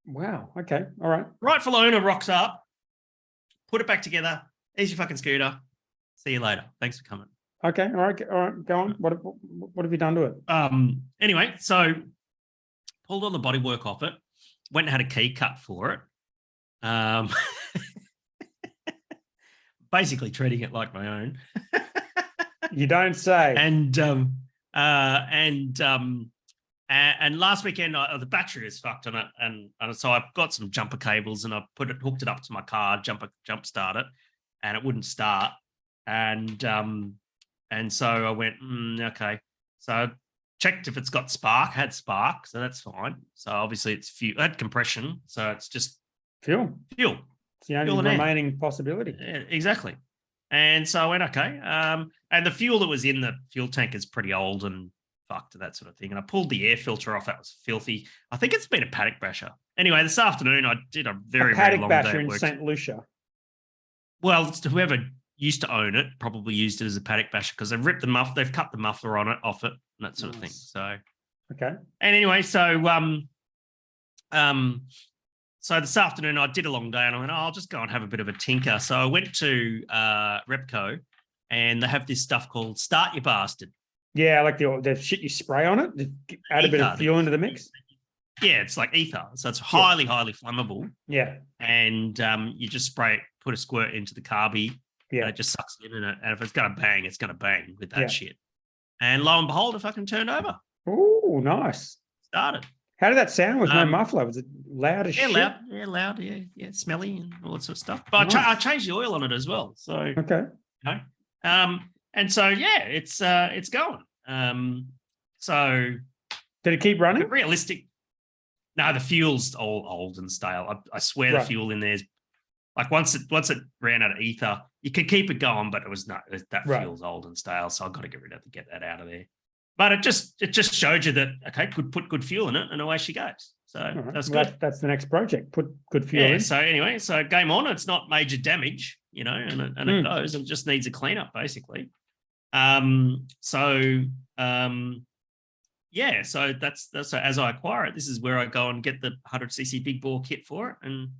wow. Okay. All right. Rightful owner rocks up. Put it back together. Here's your fucking scooter. See you later. Thanks for coming. Okay. All right. Go on. What have you done to it? Anyway, so pulled all the bodywork off it. Went and had a key cut for it. Basically treating it like my own. You don't say. And last weekend the battery is fucked on it, and so I've got some jumper cables and I hooked it up to my car, jump start it, and it wouldn't start. And so I went, okay. So I checked if it's got spark, had spark, so that's fine. So obviously it's fuel, it had compression, so it's just fuel. It's the only remaining possibility. Yeah, exactly. And so I went, okay. And the fuel that was in the fuel tank is pretty old and fucked, that sort of thing. And I pulled the air filter off. That was filthy. I think it's been a paddock basher. Anyway, this afternoon I did a very long day. Paddock basher in St. Lucia. Well, whoever used to own it probably used it as a paddock basher because they've ripped the muffler, they've cut the muffler off it, and that sort of thing. So okay. And anyway, so this afternoon I did a long day and I went, I'll just go and have a bit of a tinker. So I went to Repco and they have this stuff called Start Your Bastard. Yeah, like the shit you spray on it, add a bit of fuel into the mix. Yeah, it's like ether. So it's highly flammable. Yeah. And you just spray it, put a squirt into the carby. Yeah. And it just sucks in it. And if it's going to bang, it's going to bang with that shit. And lo and behold, it fucking turned over. Oh, nice. Started. How did that sound with no muffler? Was it loud as shit? Loud. Yeah, smelly and all that sort of stuff. But nice. I changed the oil on it as well. So okay. You know, and so it's going. So did it keep running? Realistic. No, the fuel's all old and stale. I swear the fuel in there's Like once it ran out of ether, you could keep it going, but it was not that Right. fuel's old and stale, so I've got to get that out of there. But it just showed you that okay, could put good fuel in it, and away she goes. So Right. that's Well, good. that's the next project. Put good fuel Yeah. in. So anyway, so game on. It's not major damage, you know, and it goes. It just needs a cleanup, basically. Yeah. So that's so as I acquire it, this is where I go and get the 100cc big bore kit for it and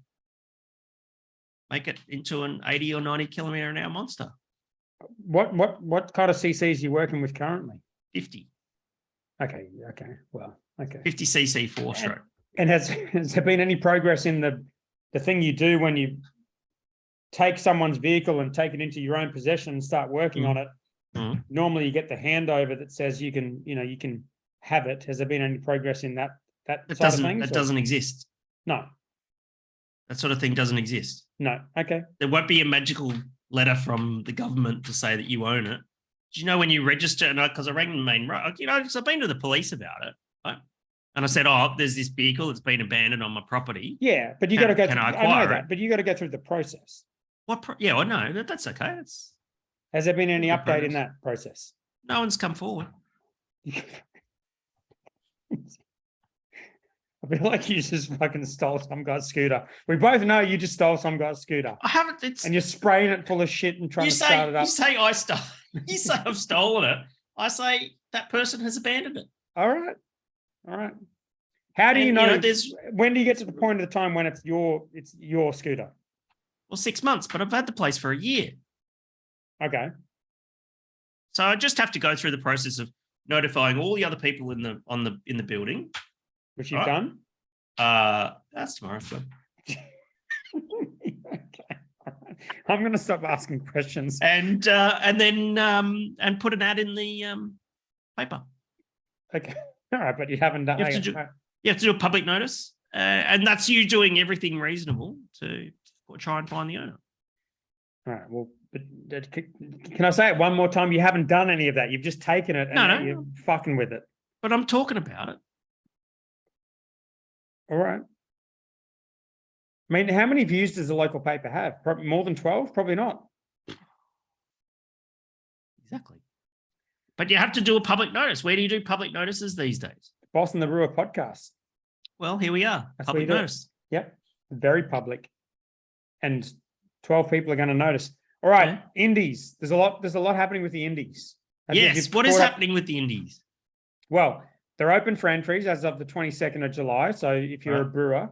make it into an 80 or 90 kilometer an hour monster. What kind of CCs are you working with currently? 50. Okay. Well, okay. 50cc 4-stroke. And has there been any progress in the thing you do when you take someone's vehicle and take it into your own possession and start working on it? Normally you get the handover that says you can have it. Has there been any progress in that side of things? That doesn't exist. No. That sort of thing doesn't exist. No. Okay. There won't be a magical letter from the government to say that you own it. Do you know when you register? And because I rang the main road, because I've been to the police about it, right? And I said, "Oh, there's this vehicle that's been abandoned on my property." Yeah, but you got to go. Can I I know acquire that, it? but you got to go through the process. Yeah, I know that's okay. Has there been any Good update in progress. that process? No one's come forward. I feel like you just fucking stole some guy's scooter. We both know you just stole some guy's scooter. I haven't. And you're spraying it full of shit and trying to start it up. You say I stole. You say I've stolen it. I say that person has abandoned it. All right. How do you know? When do you get to the point of the time when it's your scooter? Well, 6 months, but I've had the place for a year. Okay. So I just have to go through the process of notifying all the other people in the building. Which you've done? That's tomorrow. Okay. I'm going to stop asking questions. And then put an ad in the paper. Okay. All right, but you haven't done it. You have to do a public notice. And that's you doing everything reasonable to try and find the owner. All right. Well, but can I say it one more time? You haven't done any of that. You've just taken it and you're fucking with it. But I'm talking about it. All right. I mean, how many views does the local paper have? Probably more than 12? Probably not. Exactly. But you have to do a public notice. Where do you do public notices these days? Boss and the Brewer podcast. Well, here we are. That's public notice. Yep. Very public. And 12 people are going to notice. All right. Yeah. Indies. There's a lot happening with the indies. Yes. What is happening with the indies? Well, they're open for entries as of the 22nd of July. So if you're a brewer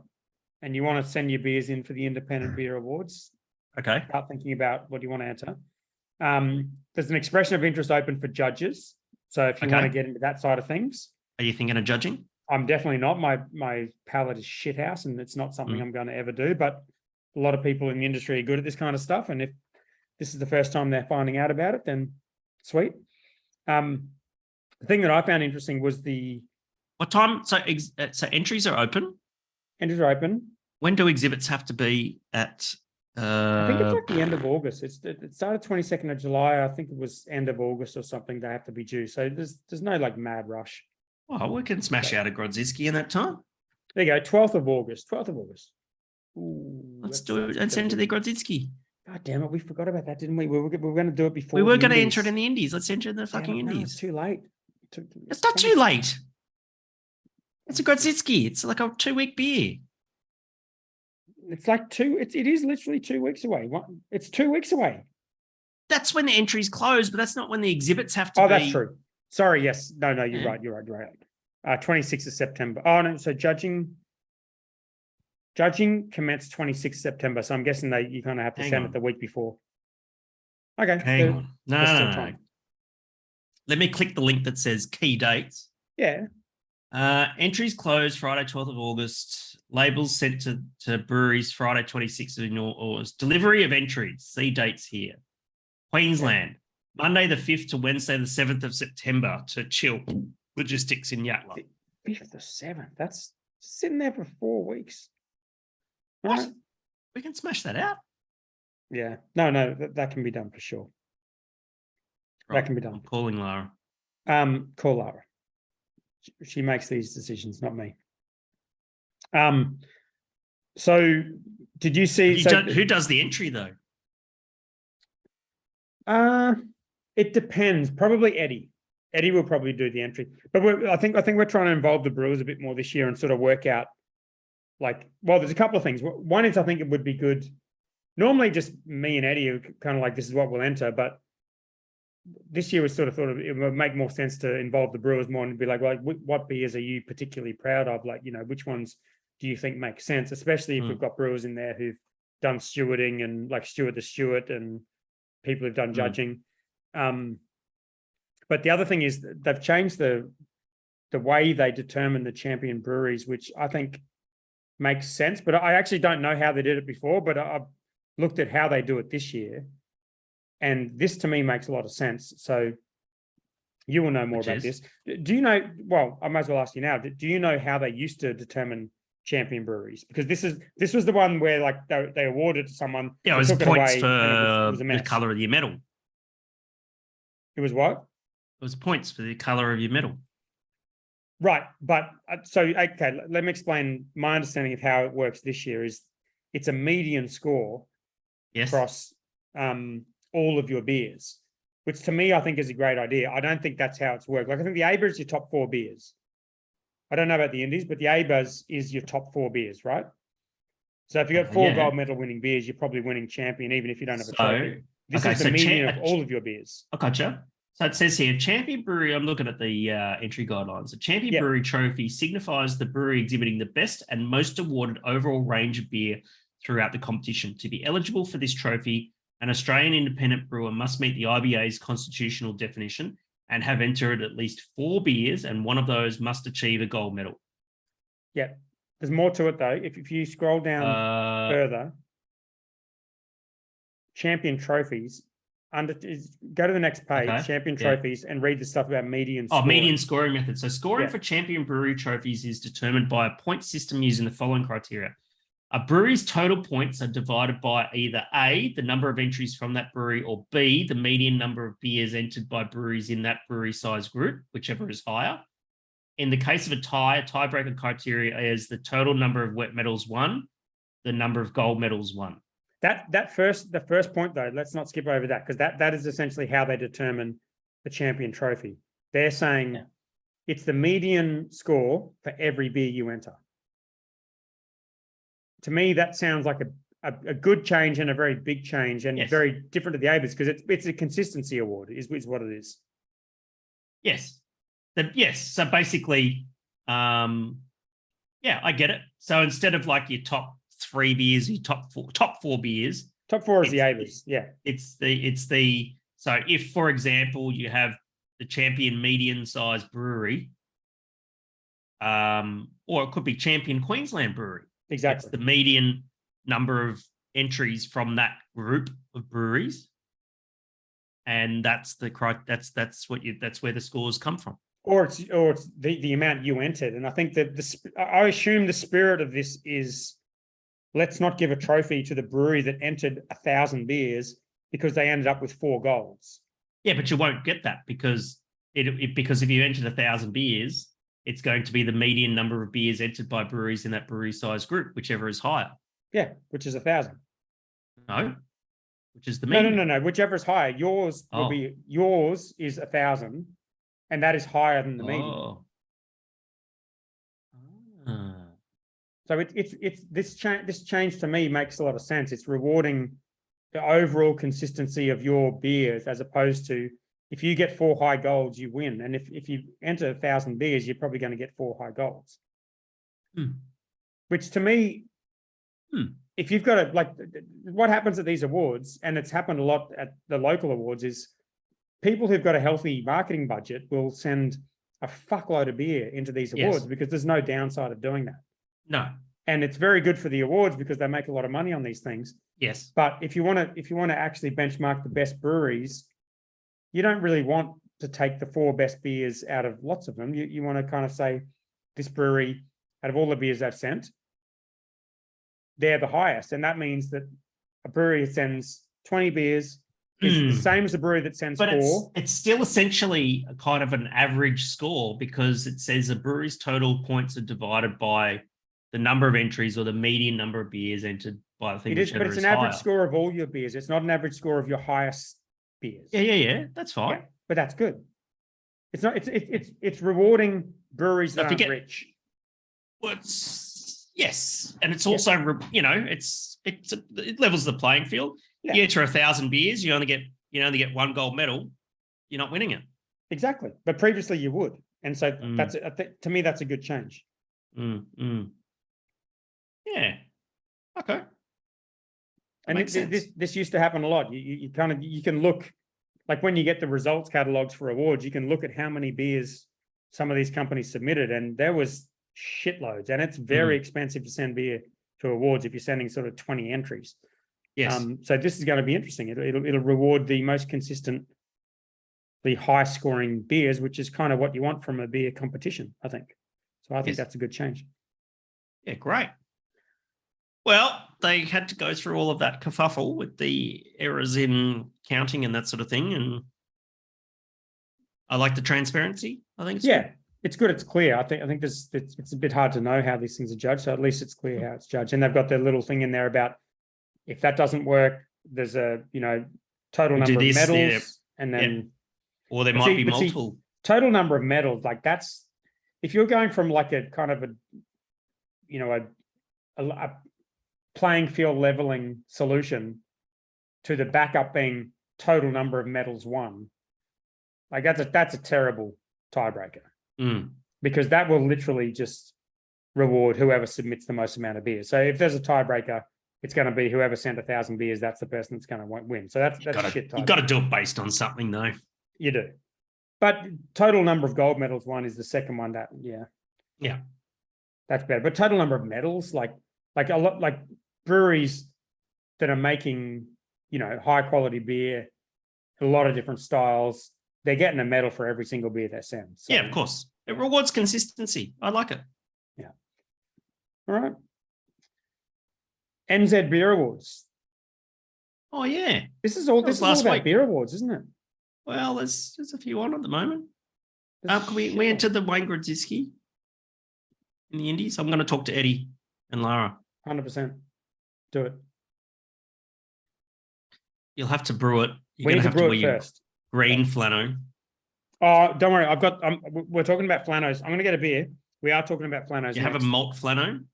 and you want to send your beers in for the Independent Beer Awards, start thinking about what you want to enter. There's an expression of interest open for judges. So if you want to get into that side of things. Are you thinking of judging? I'm definitely not. My palate is shithouse and it's not something I'm going to ever do. But a lot of people in the industry are good at this kind of stuff. And if this is the first time they're finding out about it, then sweet. The thing that I found interesting was what time? So entries are open. Entries are open. When do exhibits have to be at? I think it's like the end of August. It started 22nd of July. I think it was end of August or something. They have to be due. So there's no like mad rush. Well, we can smash out a Grodziski in that time. There you go. 12th of August. Ooh, let's do it and send to the Grodziski. God damn it. We forgot about that, didn't we? We were going to do it before. We were going to enter it in the Indies. Let's enter in the fucking Indies. No, it's too late. It's not too late. It's a Grodziski. It's like a 2-week beer. It's like it is literally 2 weeks away. It's 2 weeks away. That's when the entries close, but that's not when the exhibits have to be. Oh, that's true. Sorry. Yes. No, you're right. You're right. 26th of September. Oh, no. So judging commenced 26th September. So I'm guessing you kind of have to send it the week before. Okay. Hang on. No. Let me click the link that says key dates. Yeah. Entries closed Friday, 12th of August. Labels sent to breweries Friday, 26th of August. Delivery of entries. See dates here. Queensland, Monday the 5th to Wednesday the 7th of September to Chill Logistics in Yatala. 5th to 7th. That's sitting there for 4 weeks. What? Right. We can smash that out. Yeah. No, that can be done for sure. Right. That can be done. I'm calling Lara. Call Lara. She makes these decisions, not me. So Did you see? Who does the entry though? It depends. Probably Eddie. Eddie will probably do the entry, but I think we're trying to involve the brewers a bit more this year and sort of work out, like, well, there's a couple of things. One is I think it would be good. Normally, just me and Eddie are kind of like, this is what we'll enter, but this year we sort of thought it would make more sense to involve the brewers more and be like, what beers are you particularly proud of? Like, which ones do you think make sense? Especially if we've got brewers in there who've done stewarding and like Stuart the Stewart and people who've done judging. But the other thing is they've changed the way they determine the champion breweries, which I think makes sense. But I actually don't know how they did it before, but I've looked at how they do it this year. And this to me makes a lot of sense. So you will know more about this. Do you know, well, I might as well ask you now, do you know how they used to determine champion breweries? Because this was the one where like they awarded to someone. Yeah, it was points for the color of your medal. It was what? It was points for the color of your medal. Right. But so, okay, let me explain my understanding of how it works this year is it's a median score across all of your beers, which to me, I think is a great idea. I don't think that's how it's worked. Like I think the ABA is your top 4 beers. I don't know about the Indies, but the ABAs is your top 4 beers, right? So if you've got 4 gold medal winning beers, you're probably winning champion, even if you don't have a trophy. This is the median of all of your beers. I gotcha. So it says here, champion brewery, I'm looking at the entry guidelines. The champion brewery trophy signifies the brewery exhibiting the best and most awarded overall range of beer throughout the competition. To be eligible for this trophy, an Australian independent brewer must meet the IBA's constitutional definition and have entered at least 4 beers, and one of those must achieve a gold medal. Yeah. There's more to it, though. If you scroll down further, champion trophies, go to the next page, champion trophies, and read the stuff about median scoring. Median scoring method. So scoring for champion brewery trophies is determined by a point system using the following criteria. A brewery's total points are divided by either A, the number of entries from that brewery, or B, the median number of beers entered by breweries in that brewery size group, whichever is higher. In the case of a tiebreaker criteria is the total number of wet medals won, the number of gold medals won. The first point, though, let's not skip over that, because that is essentially how they determine the champion trophy. They're saying it's the median score for every beer you enter. To me, that sounds like a good change and a very big change, and very different to the ABAs, because it's a consistency award, is what it is. Yes. So basically, I get it. So instead of like your top 3 beers, your top four beers. Top 4 is the ABAs. Yeah. It's the so if, for example, you have the champion median size brewery, or it could be champion Queensland brewery. Exactly. It's the median number of entries from that group of breweries. And that's that's where the scores come from. Or it's the amount you entered. And I think that I assume the spirit of this is, let's not give a trophy to the brewery that entered 1,000 beers because they ended up with 4 golds. Yeah, but you won't get that because because if you entered 1,000 beers, it's going to be the median number of beers entered by breweries in that brewery size group, whichever is higher. Yeah, which is 1,000. No, which is the median. No. Whichever is higher. Yours is 1,000, and that is higher than the median. So it's this change to me makes a lot of sense. It's rewarding the overall consistency of your beers, as opposed to if you get 4 high golds, you win. And if you enter 1,000 beers, you're probably going to get 4 high golds. Which to me, if you've got what happens at these awards, and it's happened a lot at the local awards, is people who've got a healthy marketing budget will send a fuckload of beer into these awards because there's no downside of doing that. No. And it's very good for the awards because they make a lot of money on these things. Yes. But if you want to actually benchmark the best breweries, you don't really want to take the 4 best beers out of lots of them. You want to kind of say, this brewery, out of all the beers they've sent, they're the highest. And that means that a brewery that sends 20 beers is the same as a brewery that sends 4. It's still essentially a kind of an average score, because it says a brewery's total points are divided by the number of entries or the median number of beers entered by the thing It is, but whichever it's is an average higher. score of all your beers. It's not an average score of your highest beers. Yeah. That's fine. Yeah, but that's good. It's not. It's rewarding breweries So that if you aren't get- rich. Well, yes, and it's also it levels the playing field. Yeah. You enter 1,000 beers, you only get one gold medal. You're not winning it. Exactly, but previously you would, and so Mm. to me that's a good change. Yeah. Okay. And this used to happen a lot. You kind of you can look like when you get the results catalogs for awards, you can look at how many beers some of these companies submitted, and there was shitloads. And it's very expensive to send beer to awards if you're sending sort of 20 entries. Yes. So this is going to be interesting. It'll reward the most consistent, the high scoring beers, which is kind of what you want from a beer competition, I think. So I think that's a good change. Yeah, great. Well, they had to go through all of that kerfuffle with the errors in counting and that sort of thing. And I like the transparency. I think it's good. It's good. It's clear. I think it's a bit hard to know how these things are judged. So at least it's clear how it's judged. And they've got their little thing in there about if that doesn't work, there's a total number of medals, and then or there might be multiple. Total number of medals, like that's if you're going from like a kind of a playing field leveling solution to the backup being total number of medals won, like that's a terrible tiebreaker because that will literally just reward whoever submits the most amount of beers. So if there's a tiebreaker, it's going to be whoever sent 1,000 beers. That's the person that's going to win. So that's shit. You got to do it based on something, though. You do, but total number of gold medals won is the second one. That's better. But total number of medals, like a lot, like breweries that are making high quality beer, a lot of different styles, they're getting a medal for every single beer they send. So, yeah, of course, it rewards consistency. I like it. Yeah. All right. NZ Beer Awards. Oh yeah, this is all about beer awards, isn't it? Well, there's a few on at the moment. We entered the Wayne Grodzisky in the Indies. I'm going to talk to Eddie and Lara. 100%. Do it. You'll have to brew it. We need to brew it first. Green Flanno. Oh, don't worry. We're talking about Flannos. I'm going to get a beer. We are talking about Flannos. You have a malt Flanno?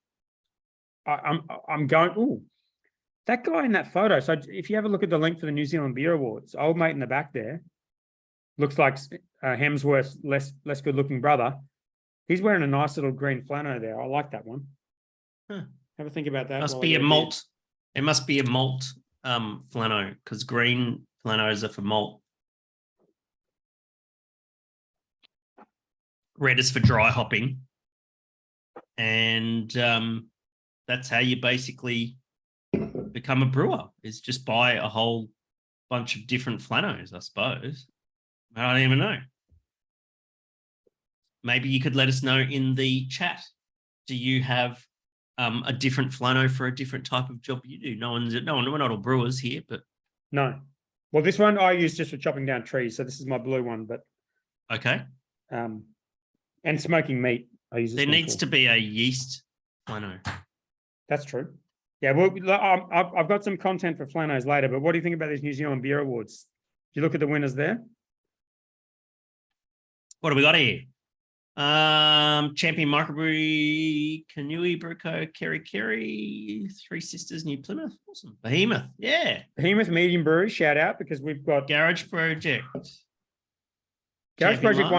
I'm going. Ooh, that guy in that photo. So if you have a look at the link for the New Zealand Beer Awards, old mate in the back there looks like Hemsworth's less good looking brother. He's wearing a nice little green Flanno there. I like that one. Huh. Have a think about that. Must be a malt. It must be a malt Flanno because green Flannos are for malt. Red is for dry hopping. And that's how you basically become a brewer, is just buy a whole bunch of different Flannos, I suppose. I don't even know. Maybe you could let us know in the chat. Do you have a different Flanno for a different type of job you do? We're not all brewers here, but no. Well, this one I use just for chopping down trees, so this is my blue one. But okay. And smoking meat. I use. There needs to be a yeast Flanno. That's true. Yeah, well, I've got some content for Flannos later. But what do you think about these New Zealand Beer Awards? Do you look at the winners there? What do we got here? Champion Microbrewery, Kanui, Bruco, Kerry, Three Sisters, New Plymouth. Awesome. Behemoth. Yeah. Behemoth Medium Brewery, shout out because we've got Garage Project. Garage Project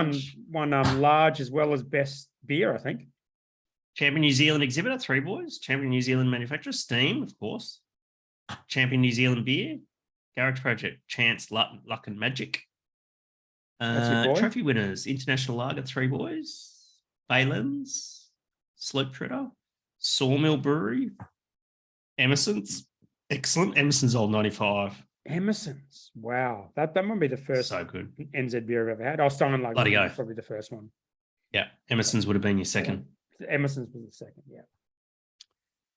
won large as well as best beer, I think. Champion New Zealand Exhibitor, Three Boys. Champion New Zealand Manufacturer, Steam, of course. Champion New Zealand Beer, Garage Project, Chance, Luck and Magic. Trophy winners, International Lager, Three Boys, Baylands, Slope Treader, Sawmill Brewery, Emerson's, excellent. Emerson's Old 95. Emerson's, wow, that might be the first so good NZ beer I've ever had. Steinlager Bloody was probably the first one. Yeah, Emerson's would have been your second. Emerson's was the second, yeah.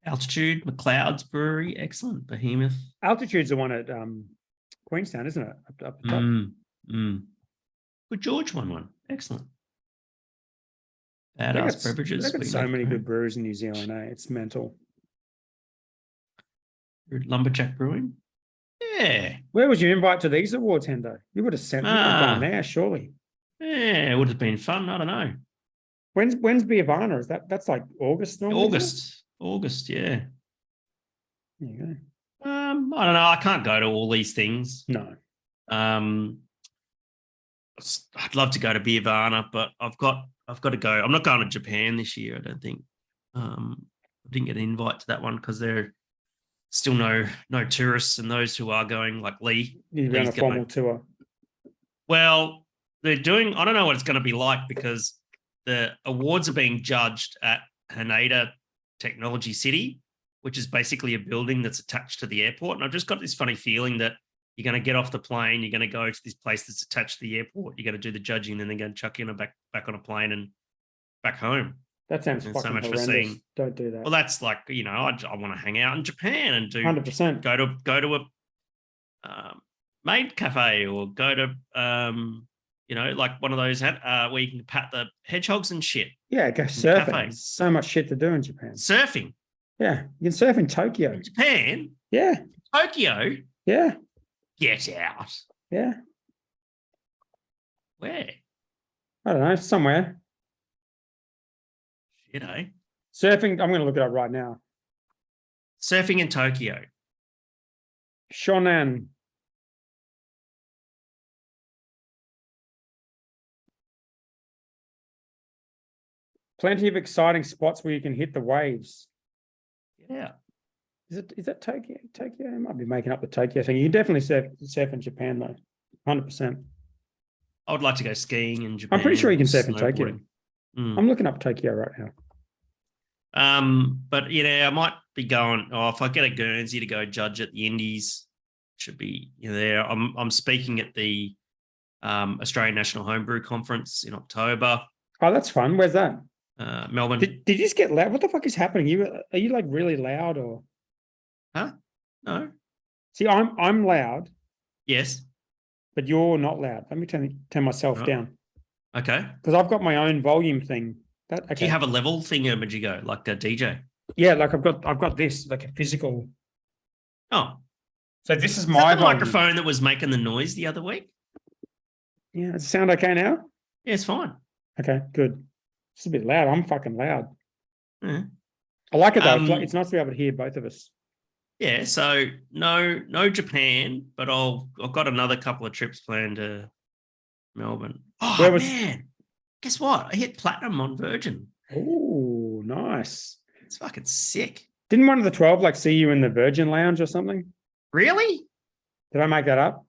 Altitude, McLeod's Brewery, excellent. Behemoth. Altitude's the one at Queenstown, isn't it? Up the top. Good George won one. Excellent. Badass beverages. They've got so many good breweries in New Zealand, eh? It's mental. Lumberjack Brewing. Yeah. Where was your invite to these awards, Hendo? You would have sent. You would have gone there, surely. Yeah, it would have been fun. I don't know. When's Biavana? That's like August normally? August, yeah. There you go. I don't know. I can't go to all these things. No. I'd love to go to Biavana, but I've got to go. I'm not going to Japan this year, I don't think. I didn't get an invite to that one because there are still no tourists, and those who are going, like Lee. You're on a formal tour. Well, they're doing, I don't know what it's going to be like because the awards are being judged at Haneda Technology City, which is basically a building that's attached to the airport. And I've just got this funny feeling that you're going to get off the plane, you're going to go to this place that's attached to the airport, you're going to do the judging, and then they're going to chuck you back on a plane and back home. That sounds fucking so much horrendous. For seeing. Don't do that. Well, that's like, I want to hang out in Japan and do 100%. Go to a maid cafe, or go to like one of those where you can pat the hedgehogs and shit. Yeah, go surfing. There's so much shit to do in Japan. Surfing. Yeah, you can surf in Tokyo. In Japan? Yeah. Tokyo? Yeah. Get out. Yeah. Where? I don't know, somewhere. Shit, eh? Surfing, I'm going to look it up right now. Surfing in Tokyo. Shonan. Plenty of exciting spots where you can hit the waves. Yeah. Is that Tokyo? Tokyo? I might be making up the Tokyo thing. You can definitely surf in Japan though. 100%. I would like to go skiing in Japan. I'm pretty sure you can surf in Tokyo. I'm looking up Tokyo right now. But I might be going, if I get a Guernsey to go judge at the Indies, should be there. I'm speaking at the Australian National Homebrew Conference in October. Oh, that's fun. Where's that? Melbourne. Did you just get loud? What the fuck is happening? Are you like really loud or? Huh? No. See, I'm loud. Yes. But you're not loud. Let me turn myself down. Okay. Because I've got my own volume thing. Okay. Do you have a level thing, Majigo, like a DJ? Yeah, like I've got this, like a physical. Oh. So this is my microphone that was making the noise the other week. Yeah, does it sound okay now? Yeah, it's fine. Okay, good. It's a bit loud. I'm fucking loud. Yeah. I like it though. It's nice to be able to hear both of us. Yeah, so no Japan, but I've got another couple of trips planned to Melbourne. Oh, man. Guess what? I hit platinum on Virgin. Oh, nice. It's fucking sick. Didn't one of the 12 see you in the Virgin Lounge or something? Really? Did I make that up?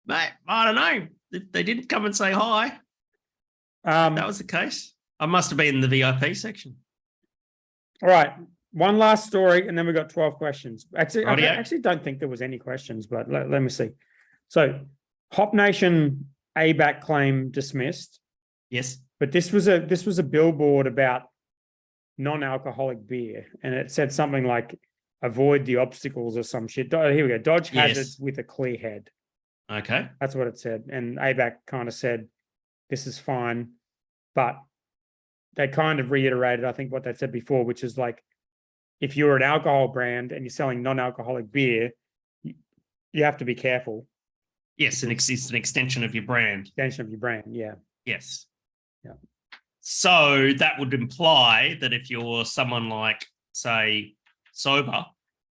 Mate, I don't know. They didn't come and say hi. That was the case. I must have been in the VIP section. All right. One last story, and then we got 12 questions. Actually, I actually don't think there was any questions, but let me see. So, Hop Nation ABAC claim dismissed. Yes. But this was a billboard about non-alcoholic beer, and it said something like avoid the obstacles or some shit. Here we go. Dodge hazards with a clear head. Okay. That's what it said. And ABAC kind of said, this is fine. But they kind of reiterated, I think, what they said before, which is like, if you're an alcohol brand and you're selling non-alcoholic beer, you have to be careful. Yes, it's an extension of your brand. Extension of your brand, yeah. Yes. Yeah. So that would imply that if you're someone like, say, Sober,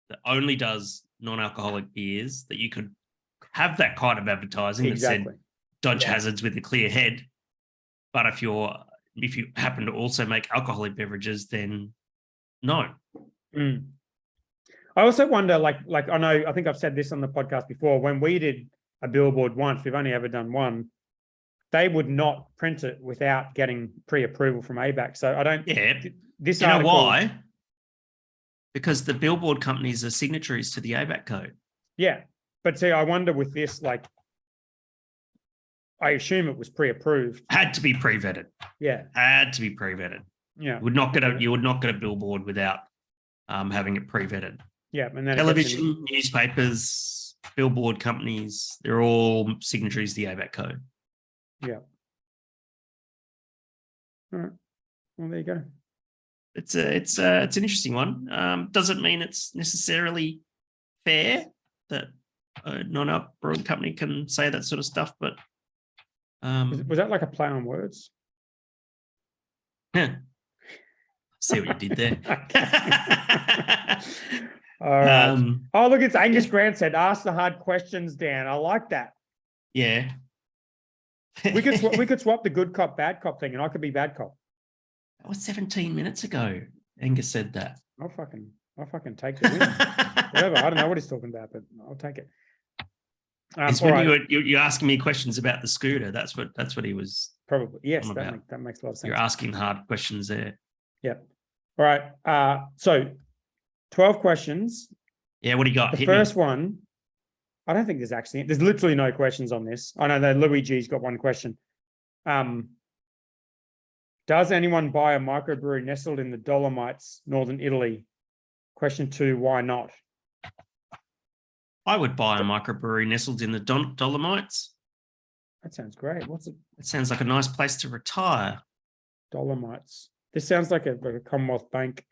that only does non-alcoholic beers, that you could have that kind of advertising that said dodge hazards with a clear head. But if you happen to also make alcoholic beverages, then no. I also wonder, like I think I've said this on the podcast before, when we did a billboard once, we've only ever done one, they would not print it without getting pre-approval from ABAC. So I don't. Yeah. This you know why? Because the billboard companies are signatories to the ABAC code. Yeah. But see, I wonder with this, like, I assume it was pre-approved. Had to be pre-vetted. Yeah. Had to be pre-vetted. Yeah. You would not get a billboard without having it pre-vetted. Yeah. And then television, newspapers, billboard companies, they're all signatories to the ABAC code. Yeah. All right. Well, there you go. It's an interesting one. Doesn't mean it's necessarily fair that a non-alc brewing company can say that sort of stuff, but Was that like a play on words? see what you did there. All right. Oh, look, it's Angus Grant said, "Ask the hard questions, Dan." I like that. Yeah. We could swap the good cop, bad cop thing, and I could be bad cop. That was 17 minutes ago. Angus said that. I'll fucking take the win. Whatever. I don't know what he's talking about, but I'll take it. It's when you're asking me questions about the scooter. That's what he was probably. Yes, that makes a lot of sense. You're asking hard questions there. Yep. All right. So 12 questions. Yeah, what do you got? The first one, I don't think there's literally no questions on this. I know that Luigi's got one question. Does anyone buy a microbrewery nestled in the Dolomites, Northern Italy? Question 2, why not? I would buy a microbrewery nestled in the Dolomites. That sounds great. What's it? It sounds like a nice place to retire. Dolomites. This sounds like a Commonwealth Bank.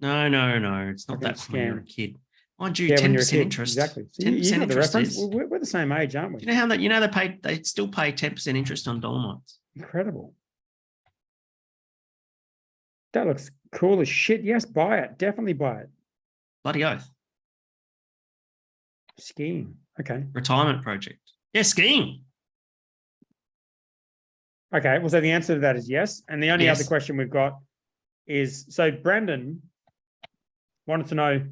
No. It's not that when you're a kid. Mind you, Yeah, 10% interest. Exactly. So 10% interest is. We're the same age, aren't we? You know how they still pay 10% interest on Dolomites. Incredible. That looks cool as shit. Yes, buy it. Definitely buy it. Bloody oath. Skiing. Okay. Retirement project. Yeah, skiing. Okay. Well, so the answer to that is yes. And the only other question we've got is, so Brandon wanted to know,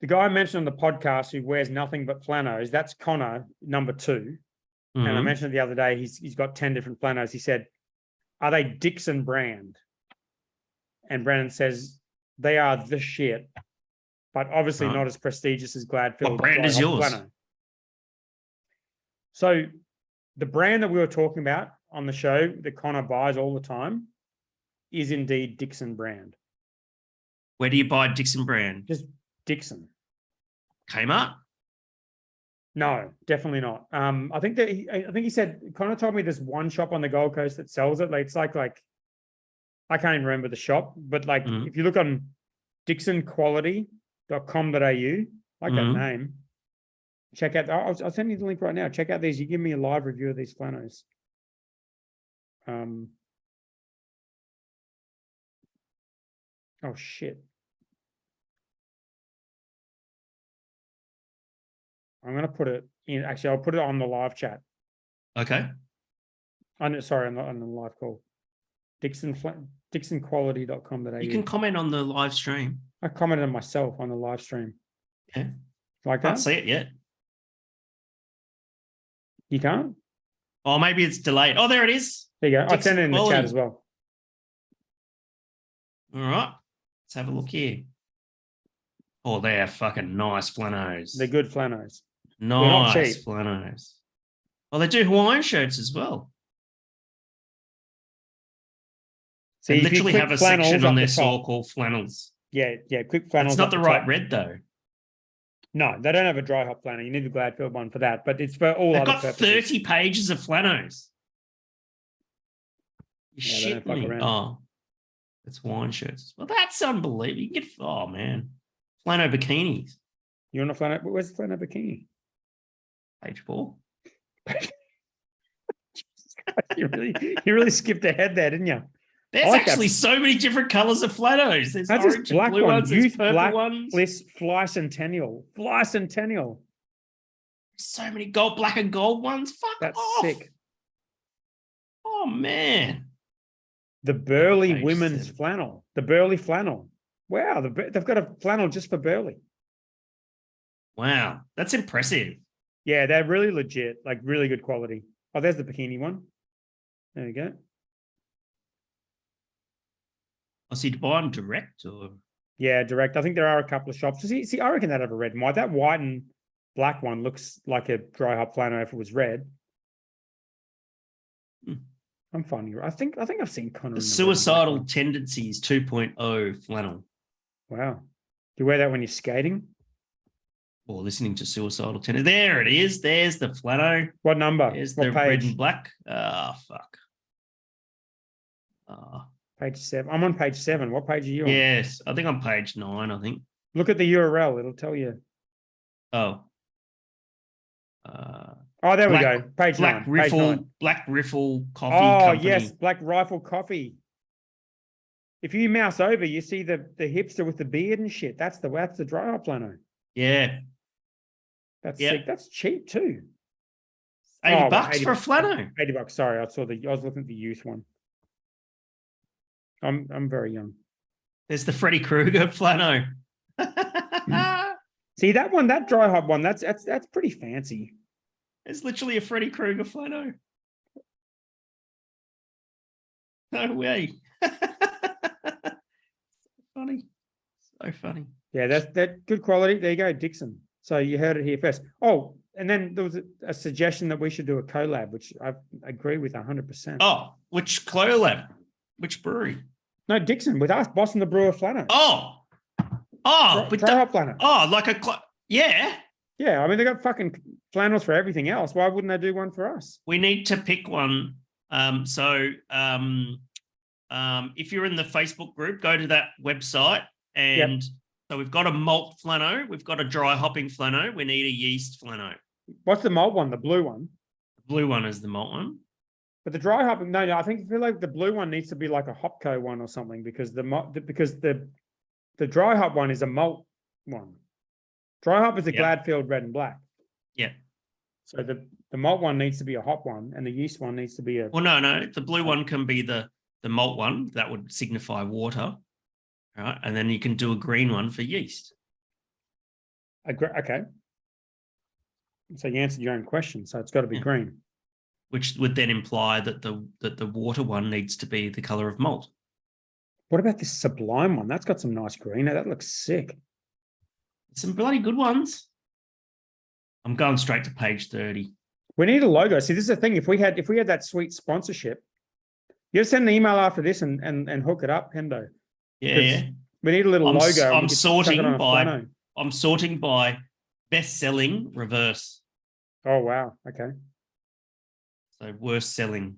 the guy I mentioned on the podcast who wears nothing but Flannos, that's Connor, number 2. Mm-hmm. And I mentioned it the other day, he's got 10 different Flannos. He said, are they Dixon brand? And Brandon says, they are the shit, but obviously not as prestigious as Gladfield. What brand is yours? Flano. So the brand that we were talking about on the show that Connor buys all the time is indeed Dixon brand. Where do you buy Dixon brand? Just Dixon. Kmart? No, definitely not. I think he said, Connor told me there's one shop on the Gold Coast that sells it. Like it's like I can't even remember the shop, but like if you look on dixonquality.com.au, like that name, check out. I'll send you the link right now. Check out these. You give me a live review of these Flannos. Oh shit. I'm gonna put it in. Actually, I'll put it on the live chat. Okay. Sorry, on the live call. Dixonquality.com.au. You can comment on the live stream. I commented myself on the live stream. Yeah. Like that? Can't see it yet. You can't? Oh, maybe it's delayed. Oh, there it is. There you go. I'll send it in the chat as well. All right. Let's have a look here. Oh, they are fucking nice Flannos. They're good Flannos. Nice Flannos. Oh, they do Hawaiian shirts as well. So they literally have a section on their store called flannels. Yeah, quick flannels. It's not the right red though. No, they don't have a dry hop flannel. You need the Gladfield one for that, but it's for all other purposes. They've got 30 pages of Flannos. You shit me. Oh, it's wine shirts. Well, that's unbelievable. You can get, oh man, Flano bikinis. You want a Flano? Where's the Flano bikini? Page 4. You really skipped ahead there, didn't you? There's actually so many different colors of Flannos. There's that's orange black and blue ones, there's purple black ones. Fly Centennial. So many black and gold ones. Fuck that's off. Sick. Oh man. The Burley women's flannel. The Burley flannel. Wow, they've got a flannel just for Burley. Wow, that's impressive. Yeah, they're really legit, like really good quality. Oh, there's the bikini one. There you go. I see to buy them direct or? Yeah, direct. I think there are a couple of shops. See, I reckon they'd have a red and white. That white and black one looks like a dry hop flannel if it was red. I'm finding it. I think I've seen Connor. The Suicidal Tendencies 2.0 flannel. Wow. Do you wear that when you're skating? Or listening to Suicidal Tendencies. There it is. There's the flannel. What number? There's what the page? Red and black. Fuck. Page 7. I'm on page 7. What page are you on? Yes, I think I'm page 9, I think. Look at the URL. It'll tell you. Oh. Oh, there we Black- go. Page Black 9. Page 9. Riffle, Black Riffle Coffee Oh, Company. yes. Black Rifle Coffee. If you mouse over, you see the hipster with the beard and shit. That's the dry hop Flanno. Yeah. That's Yeah. sick. That's cheap too. 80 Oh, bucks 80 for a bucks. Flanno. $80. Sorry, I was looking at the youth one. I'm very young. There's the Freddy Krueger Flanno. See that one, that dry hop one, that's pretty fancy. It's literally a Freddy Krueger Flanno. No way. Funny. So funny. Yeah, that's good quality. There you go, Dixon. So you heard it here first. Oh, and then there was a suggestion that we should do a collab, which I agree with 100%. Oh, which collab? Which brewery? No, Dixon with us, Boston the Brewer Flanno. Oh, but dry hop Flanno. Oh, like yeah. Yeah, I mean they got fucking flannels for everything else. Why wouldn't they do one for us? We need to pick one. If you're in the Facebook group, go to that website and so we've got a malt Flanno, we've got a dry hopping Flanno, we need a yeast Flanno. What's the malt one? The blue one? The blue one is the malt one. But the dry hopping, no, I feel like the blue one needs to be like a Hopco one or something because the dry hop one is a malt one. Dry hop is a Gladfield red and black. Yeah. So the malt one needs to be a hop one, and the yeast one needs to be a. Well, no. The blue one can be the malt one. That would signify water. All right. And then you can do a green one for yeast. Okay. So you answered your own question. So it's got to be green. Which would then imply that the water one needs to be the color of malt. What about this Sublime one? That's got some nice green. That looks sick. Some bloody good ones. I'm going straight to page 30. We need a logo. See, this is the thing. If we had that sweet sponsorship, you send an email after this and hook it up, Hendo. Yeah. We need a little logo. I'm sorting by best-selling reverse. Oh wow. Okay. So worst selling.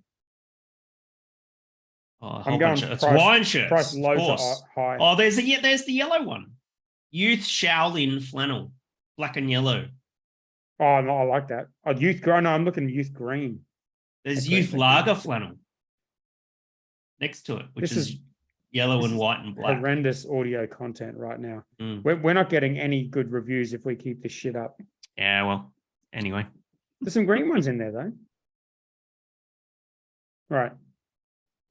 Oh, I'm going it's wine shirts. Price low to high. Oh, there's the yellow one. Youth Shaolin flannel, black and yellow. Oh no, I like that. Oh, youth green. No, I'm looking at youth green. There's youth lager flannel next to it, which is yellow and white and black. Horrendous audio content right now. We're not getting any good reviews if we keep this shit up. Yeah, well, anyway. There's some green ones in there though. Right.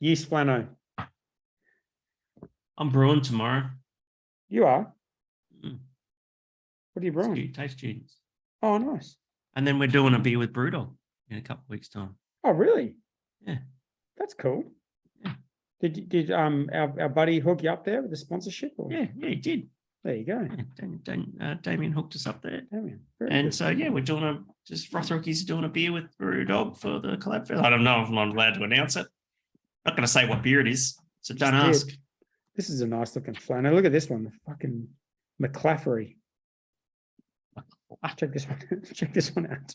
Yeast Flanno. I'm brewing tomorrow. You are? What are you brewing? Taste students. Oh, nice. And then we're doing a beer with Brewdog in a couple of weeks' time. Oh, really? Yeah. That's cool. Yeah. Did our buddy hook you up there with the sponsorship? Or? Yeah, he did. There you go. Yeah, Damien hooked us up there. Damien. And so, we're doing Froth Rookies doing a beer with Brewdog for the collab. I don't know if I'm allowed to announce it. I'm not going to say what beer it is, so don't ask. This is a nice looking Flanno. Look at this one, the fucking McClaffery. Check this one. Check this one out.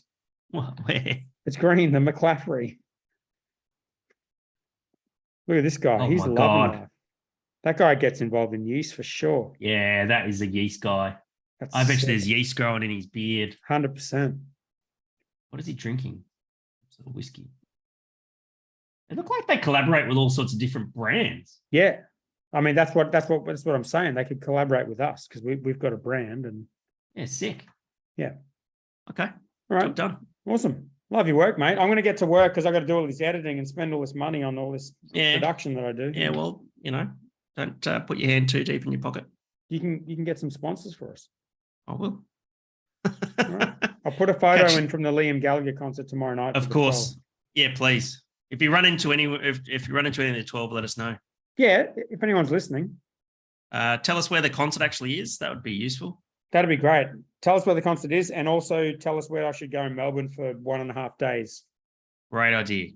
What? Where? It's green, the McClaffery. Look at this guy. Oh, he's my loving God. life. That guy gets involved in yeast for sure. Yeah, that is a yeast guy. I bet you there's yeast growing in his beard. 100%. What is he drinking? Sort of whiskey. They look like they collaborate with all sorts of different brands. Yeah. I mean, that's what I'm saying. They could collaborate with us because we've got a brand and sick. Yeah. Okay. All right. Job done. Awesome. Love your work, mate. I'm going to get to work because I've got to do all this editing and spend all this money on all this production that I do. Yeah, well, don't put your hand too deep in your pocket. You can get some sponsors for us. I will. All right. I'll put a photo in from the Liam Gallagher concert tomorrow night. Of course. Yeah, please. If you run into any of the 12, let us know. Yeah, if anyone's listening. Tell us where the concert actually is. That would be useful. That'd be great. Tell us where the concert is and also tell us where I should go in Melbourne for 1.5 days. Great idea.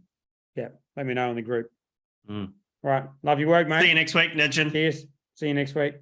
Yeah, let me know in the group. All right. Love your work, mate. See you next week, Legend. Cheers. See you next week.